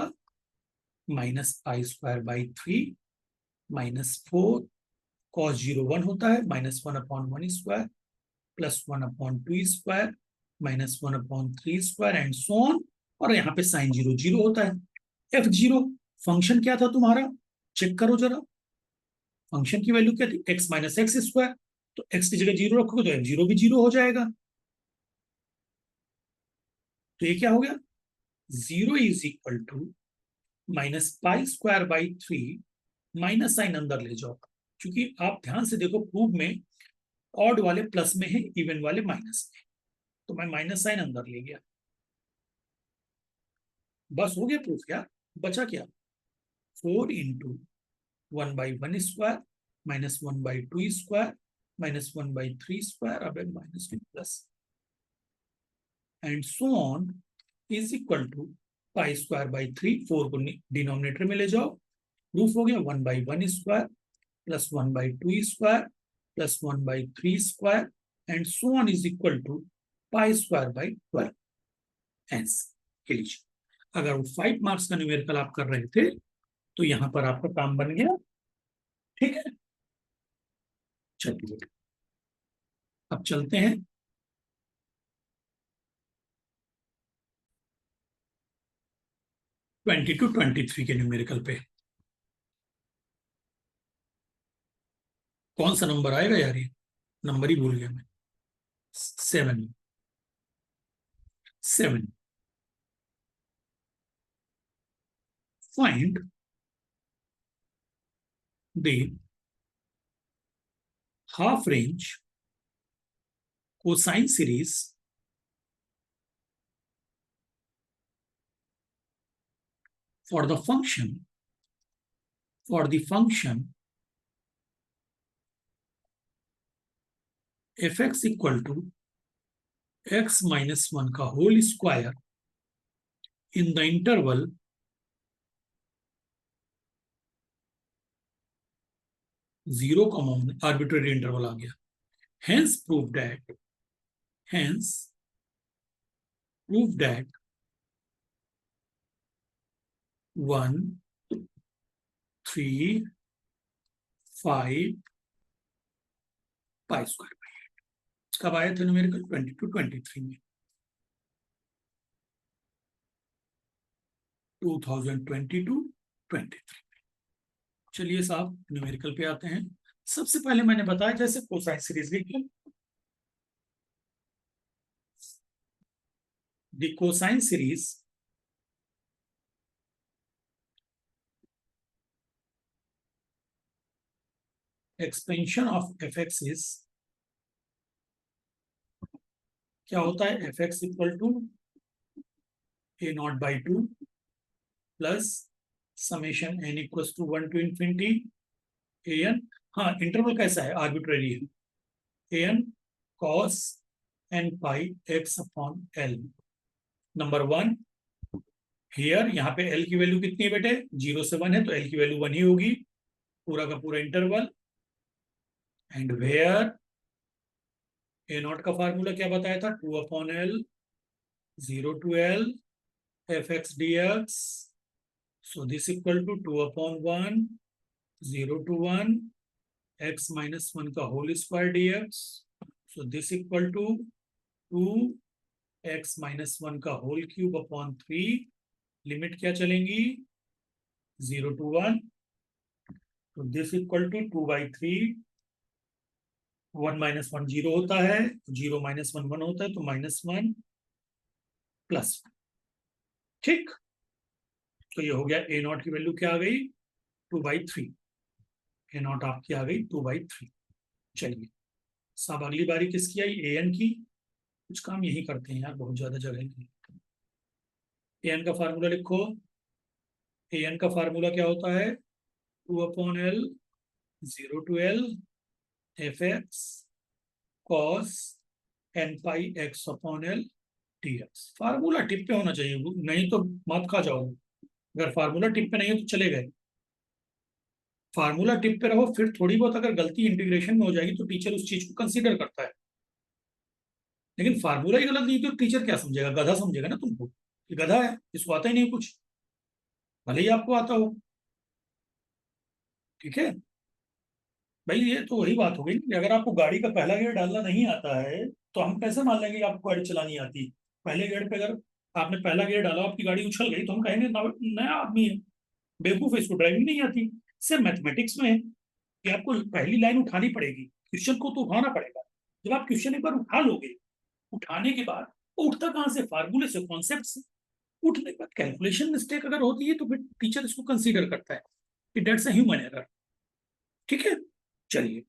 -पाई स्क्वायर बाई 3 -4 cos 0 1 होता है, -1/1 square plus 1/2 square -1/3 square and so on. और यहाँ पे साइन 0 0 होता है। f0 फंक्शन क्या था तुम्हारा, चेक करो जरा, फंक्शन की वैल्यू क्या थी, x माइनस एक्स स्क्वायर, तो x की जगह 0 रखोगे तो f0 भी 0 हो जाएगा। तो ये क्या हो गया, 0 is equal to -pi square by 3, minus sign अंदर ले जाओ, क्योंकि आप ध्यान से देखो प्रूफ में ऑड वाले प्लस में है, इवन वाले माइनस में, तो मैं माइनस साइन अंदर ले गया, बस हो गया प्रूफ यार। बचा क्या, 4 इंटू 1/1 स्क्वायर -1/2 स्क्वायर -1/3 स्क्वायर, अब -2 plus and so on is equal to pi square by 3, 4 को डिनोमिनेटर में ले जाओ, प्रूफ हो गया 1/1 square plus 1/2 square plus 1/3 square and so on is equal to pi square by 12। Answer के लीजिए, अगर वो 5 मार्क्स का न्यूमेरिकल आप कर रहे थे तो यहां पर आपका काम बन गया। ठीक है, चलिए अब चलते हैं 20 to 23 के न्यूमेरिकल पे। कौन सा नंबर आएगा यार, ये नंबर ही भूल गया मैं। 7 find the half range cosine series for the function fx equal to x minus 1 का whole square in the interval 0, arbitrary interval आ गया. Hence prove that 1, 3, 5 pi square by 8. कब आया था न्यूमेरिकल? 22-23 में. 2022-23. चलिए साहब न्यूमेरिकल पे आते हैं. सबसे पहले मैंने बताया जैसे कोसाइन सीरीज लिखिए. The cosine series expansion of F X is, क्या होता है? F x equal to A naught by 2 plus summation N equal to 1 to infinity A N. हाँ, इंटरवल कैसा है? आर्बिट्रेरी है. A N cos N pi x upon L. Number 1 here, यहाँ पे L की वैल्यू कितनी है बेटे? 0 से 1 है, तो एल की वैल्यू 1 ही होगी. पूरा का पूरा interval. And where a naught का फार्मूला क्या बताया था? 2 upon l 0 to L f x D x. So this equal to 2 upon 1 0 to 1 x minus 1 का whole square D x. So this equal to 2 x minus 1 का whole cube upon 3. Limit क्या चलेंगी? 0 to 1. तो this equal to 2/3. 1 minus 1 0 होता है, 0 minus 1 1 होता है, तो -1 प्लस 1. ठीक, तो ये हो गया. ए नॉट की वैल्यू क्या आ गई? 2/3. ए नॉट आपकी आ गई 2/3. चलिए साहब अगली बारी किसकी आई? ए एन की. कुछ काम यही करते हैं यार, बहुत ज्यादा जगह की. ए एन का फार्मूला लिखो. ए एन का फार्मूला क्या होता है? 2 upon l 0 to L f x cos N pi x upon l d x. Formula tip पे होना चाहिए, नहीं तो मत खा जाओ. अगर फार्मूला टिप पे नहीं है तो चले गए. फार्मूला टिप पे रहो, फिर थोड़ी बहुत अगर गलती इंटीग्रेशन में हो जाएगी तो टीचर उस चीज को कंसीडर करता है. लेकिन फार्मूला ही गलत नहीं तो टीचर क्या समझेगा? गधा समझेगा ना तुमको कि गधा है, इसको आता ही नहीं कुछ, भले ही आपको आता हो. ठीक है भाई, ये तो वही बात हो गई कि अगर आपको गाड़ी का पहला गियर डालना नहीं आता है तो हम कैसे मान लेंगे कि आपको गाड़ी चलानी आती? पहले गियर पे अगर आपने पहला गियर डाला, आपकी गाड़ी उछल गई, तो हम कहेंगे नया आदमी है, बेवकूफ है, इसको ड्राइविंग नहीं आती. सिर्फ मैथमेटिक्स में है कि आपको पहली लाइन उठानी पड़ेगी, क्वेश्चन को तो उठाना पड़ेगा. जब आप क्वेश्चन एक बार उठा लोगे, उठाने के बाद वो उठता कहाँ से? फार्मूले से, कॉन्सेप्ट से. उठने के बाद कैलकुलेशन मिस्टेक अगर होती है तो फिर टीचर इसको कंसीडर करता है कि दैट्स अ ह्यूमन एरर. ठीक है, चलिए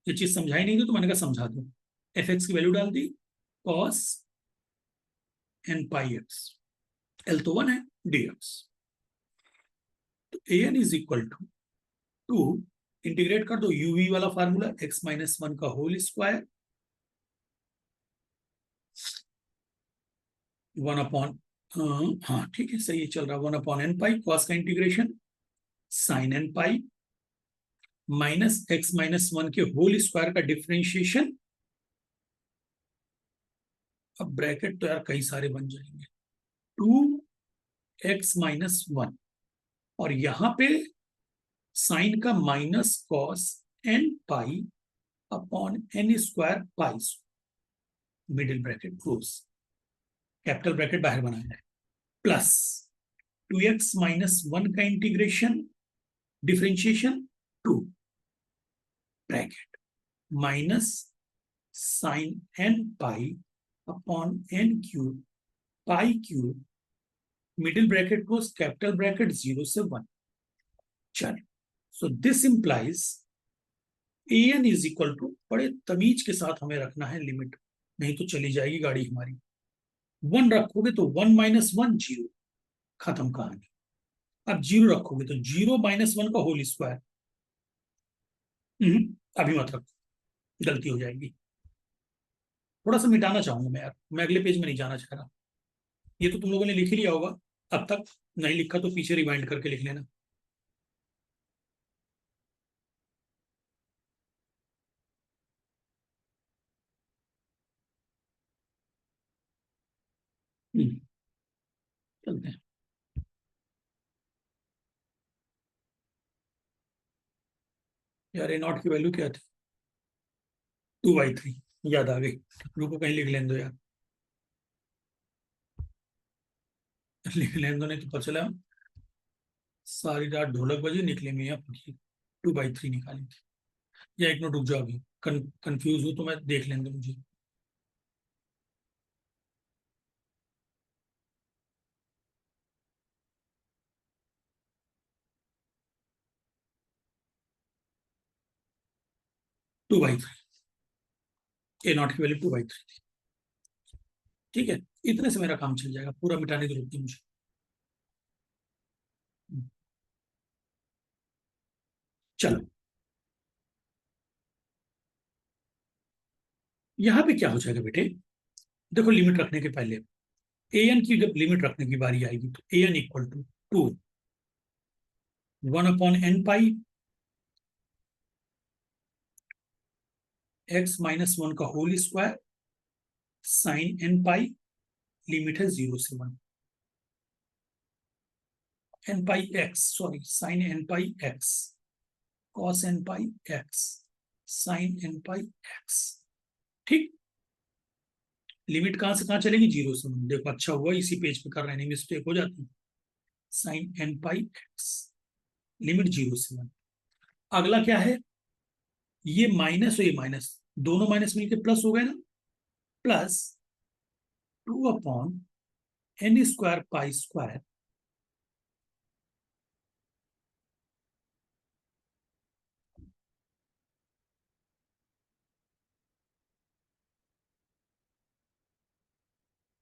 ये चीज समझाई नहीं थी तो मैंने कहा समझा दूं. एफ एक्स की वैल्यू डाल दी, cos N pi X. L तो 1 है, डी एक्स. तो A N is equal to 2, integrate कर दो यूवी वाला फार्मूला, एक्स माइनस 1 का होल स्क्वायर 1 अपॉन, हाँ ठीक है सही चल रहा, 1 अपॉन एन पाई. कॉस का integration sine N pi minus x minus 1 के होल स्क्वायर का डिफरेंशिएशन. अब ब्रैकेट तो यार कई सारे बन जाएंगे. 2x माइनस 1 और यहां पे साइन का minus cos N pi upon N square pi. Middle bracket close, capital bracket बाहर बनाना है, प्लस 2x माइनस 1 का integration differentiation 2 bracket minus sine N pi upon n cube pi cube, middle bracket को capital bracket 0 से 1. चलो, so this implies a N is equal to, बड़े तमीज के साथ हमें रखना है लिमिट, नहीं तो चली जाएगी गाड़ी हमारी. 1 रखोगे तो 1 माइनस 1 0, खत्म कहानी. अब 0 रखोगे तो 0 माइनस 1 का होल स्क्वायर. अभी मत रखो, गलती हो जाएगी. थोड़ा सा मिटाना चाहूंगा मैं यार, मैं अगले पेज में नहीं जाना चाह रहा. ये तो तुम लोगों ने लिख ही लिया होगा अब तक, नहीं लिखा तो पीछे रिवाइंड करके लिख लेना. चलते हैं. यार ए नॉट की वैल्यू क्या थी? 2/3. याद आ गई. रुको कहीं लिख लेने दो यार. लिख लेने दो, नहीं तो पता चला सारी रात ढोलक बजे निकले मियाँ फकीर. 2/3 निकाली थी. या एक मिनट रुक जाओ, अभी कंफ्यूज हूँ तो मैं देख लेने दो मुझे. Two by three A naught की वैल्यू 2/3 थी. ठीक है, इतने से मेरा काम चल जाएगा, पूरा मिटाने की जरूरत नहीं मुझे. चलो, यहां पे क्या हो जाएगा बेटे, देखो लिमिट रखने के पहले ए एन की जब लिमिट रखने की बारी आएगी तो A N equal to 1/n pi x minus 1 का whole square sine N pi, limit है 0 से 1. N pi X, sorry, sine N pi X cos N pi X sine N pi X. ठीक, limit कहां से कहां चलेगी? 0 से 1. देखो अच्छा हुआ इसी पेज पे कर रहे हैं, मिस्टेक हो जाती है. Sign N pi X, limit 0 से 1. अगला क्या है? ये माइनस और ये माइनस, दोनों माइनस मिलके प्लस हो गए ना. Plus 2/n² pi square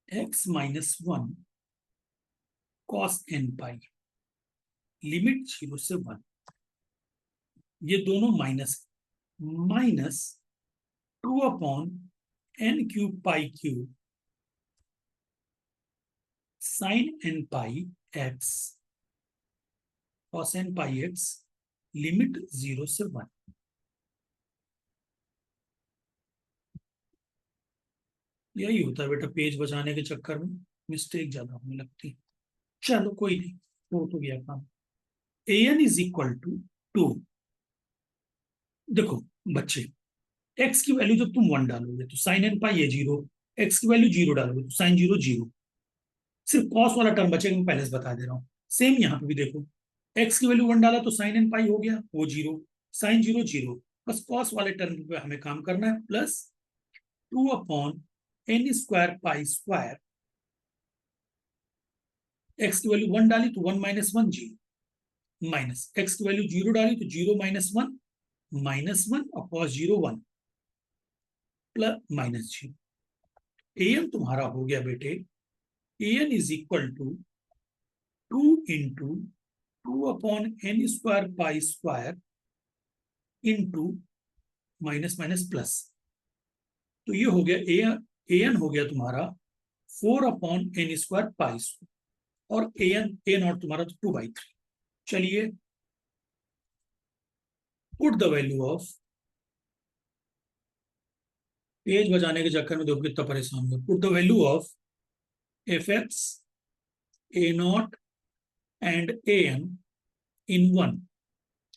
x minus 1 cos N pi, limit 0 से 1. ये दोनों minus, minus 2/n³ pi cube sine N pi X cos N pi X, limit 0 से 1. यही होता है बेटा, पेज बचाने के चक्कर में मिस्टेक ज्यादा होने लगती है. चलो कोई नहीं, हो तो गया काम. A N is equal to 2. देखो बच्चे, एक्स की वैल्यू जब तुम 1 डालोगे तो साइन एन पाई ये 0, एक्स की वैल्यू 0 डालोगे तो साइन 0 0. सिर्फ कॉस वाला टर्म बचेगा, मैं पहले से बता दे रहा हूँ. सेम यहाँ पे भी देखो, एक्स की वैल्यू 1 डाला तो साइन एन पाई हो गया वो 0, साइन 0 0. बस कॉस वाले टर्म पे हमें काम करना है. Plus 2/n² pi square, X की वैल्यू 1 डाली तो 1 माइनस 1 0, माइनस एक्स की वैल्यू 0 डाली तो 0 माइनस 1 माइनस 1 और cos 0 1 plus minus 0. A N तुम्हारा हो गया बेटे, A N is equal to 2 into 2/n² pi square into minus minus plus. तो ये हो गया ए एन हो गया तुम्हारा 4/n² पाई स्क्वायर, और ए एन ए नॉट तुम्हारा तो 2/3. चलिए, put the value of, page बजाने के चक्कर में देखो कितना परेशान हो. Put the value of F x a naught and A n in 1.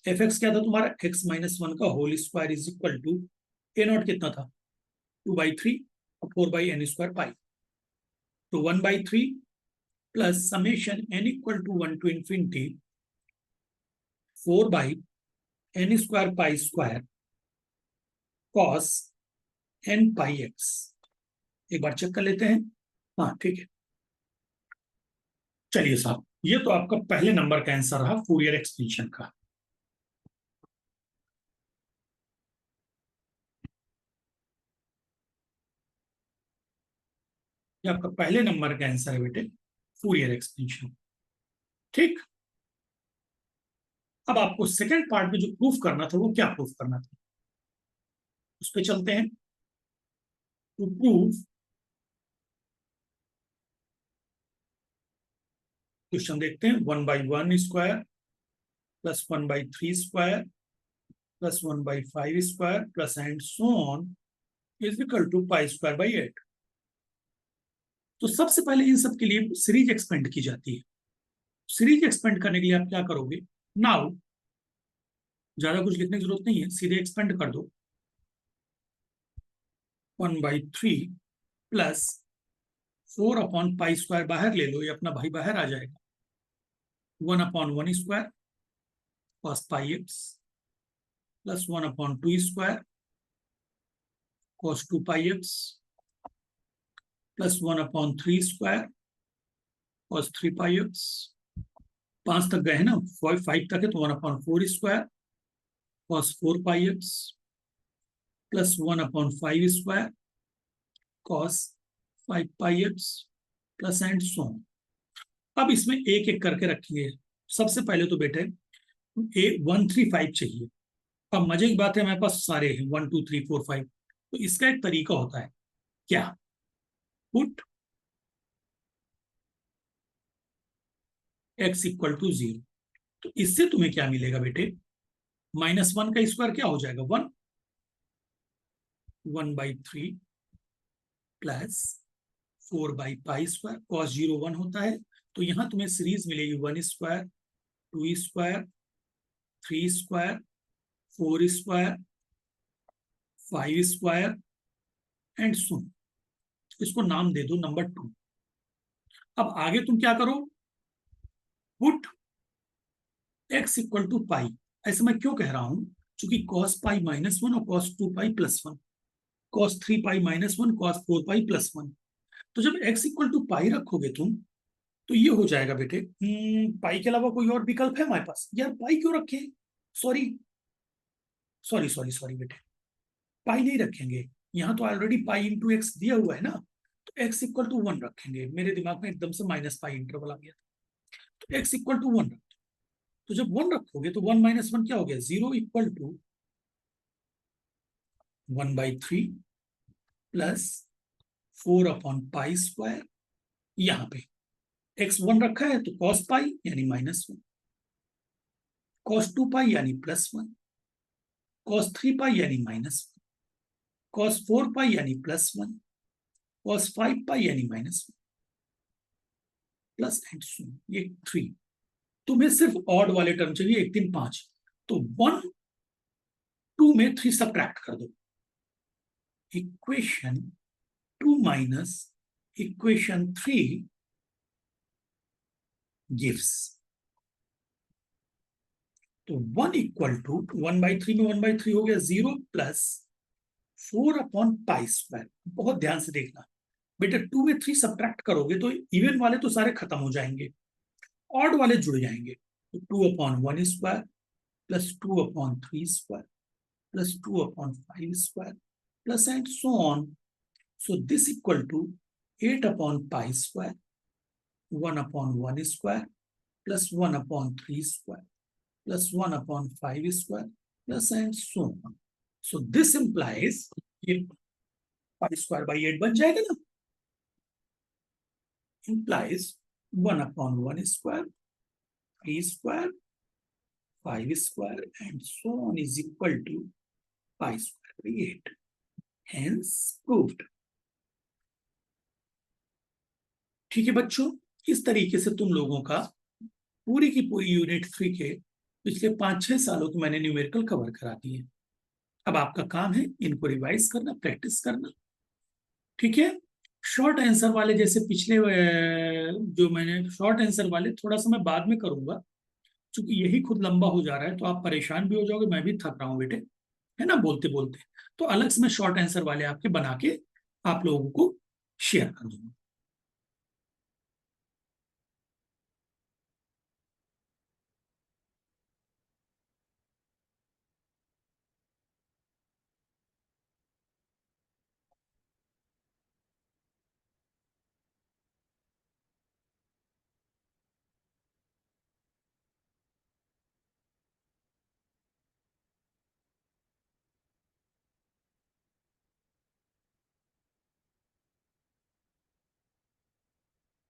एफ एक्स क्या था तुम्हारा? एक्स माइनस 1 का whole square is equal to A naught कितना था? 2/3 और 4/n² पाई. तो 1/3 plus summation n equal to 1 to infinity 4/n² pi square cos n pi x। एक बार चेक कर लेते हैं। हाँ ठीक है। चलिए साहब, ये तो आपका पहले नंबर का आंसर रहा फूरियर एक्सपेंशन का। ये आपका पहले नंबर का आंसर है बेटे, फूरियर एक्सपेंशन। ठीक। अब आपको सेकंड पार्ट में जो प्रूफ करना था वो क्या प्रूफ करना था, उस पर चलते हैं। टू प्रूव, क्वेश्चन देखते हैं। 1/1² plus 1/3² plus 1/5² plus and so on is equal to π²/8। तो सबसे पहले इन सब के लिए सीरीज एक्सपेंड की जाती है। सीरीज एक्सपेंड करने के लिए आप क्या करोगे, नाउ ज्यादा कुछ लिखने की जरूरत नहीं है, सीधे एक्सपेंड कर दो। 1/3 प्लस 4/π² बाहर ले लो, ये अपना भाई बाहर आ जाएगा। 1/1² cos πx plus 1/2² cos 2πx plus 1/3² cos 3πx। 5 तक गए हैं ना, 5 तक है तो 1/4² cos 4πx plus 1/5² cos 5πx plus and so. अब इसमें एक एक करके रखेंगे। सबसे पहले तो बेटे 135 चाहिए। अब मजे की बात है, हमारे पास सारे हैं 1 2 3 4 5। तो इसका एक तरीका होता है, क्या, पुट x इक्वल टू 0। तो इससे तुम्हें क्या मिलेगा बेटे, -1 का स्क्वायर क्या हो जाएगा, 1। 1/3 प्लस 4/π², cos 0 1 होता है। तो यहां तुम्हें सीरीज मिलेगी 1², 2², 3², 4², 5² एंड सो। इसको नाम दे दो नंबर 2। अब आगे तुम क्या करो, पुट x इक्वल टू पाई। ऐसे मैं क्यों कह रहा हूं, क्योंकि cos π -1 और cos 2π + 1, cos 3π -1, cos 4π + 1। तो जब x इक्वल टू पाई रखोगे तुम, तो ये हो जाएगा बेटे, पाई के अलावा कोई और विकल्प है हमारे पास, यार पाई क्यों रखे, सॉरी सॉरी सॉरी सॉरी बेटे, पाई नहीं रखेंगे। यहाँ तो ऑलरेडी पाई इंटू एक्स दिया हुआ है ना, तो x इक्वल टू 1 रखेंगे। मेरे दिमाग में एकदम से -π इंटरवल आ गया था। तो x इक्वल टू 1 रखो। तो जब 1 रखोगे तो 1 - 1 क्या हो गया, 0 इक्वल टू 1/3 प्लस 4/π²। यहाँ पे x 1 रखा है तो cos π यानी -1, cos 2π यानी +1, cos 3π यानी -1, cos 4π यानी +1, cos 5π यानी -1 प्लस एंड सो। ये 3। तुम्हें सिर्फ ऑड वाले टर्म चाहिए, 1 3 5। तो 1 2 में 3 सब्ट्रैक्ट कर दो। इक्वेशन 2 माइनस इक्वेशन 3 गिव्स, तो 1 इक्वल टू 1/3 में 1/3 हो गया 0 प्लस 4/π²। बहुत ध्यान से देखना बेटा, 2 में 3 सब्ट्रैक्ट करोगे तो इवन वाले तो सारे खत्म हो जाएंगे, ऑड वाले जुड़ जाएंगे। तो 2/1² plus 2/3² plus 2/5² plus and so on. So this equal to 8/π², 1/1² plus 1/3² plus 1/5² plus and so on. So this implies ये π²/8 बन जाएगा ना, implies 1/1², 3² 5² and so on is equal to π²/8. Hence proved. ठीक है बच्चों, इस तरीके से तुम लोगों का पूरी की पूरी यूनिट 3 के पिछले 5-6 सालों के मैंने न्यूमेरिकल कवर करा दिए। अब आपका काम है इनको रिवाइज करना, प्रैक्टिस करना। ठीक है, शॉर्ट आंसर वाले जैसे पिछले जो मैंने शॉर्ट आंसर वाले थोड़ा सा मैं बाद में करूंगा, क्योंकि यही खुद लंबा हो जा रहा है तो आप परेशान भी हो जाओगे, मैं भी थक रहा हूँ बेटे। है ना, बोलते बोलते। तो अलग से मैं शॉर्ट आंसर वाले आपके बना के आप लोगों को शेयर कर दूंगा।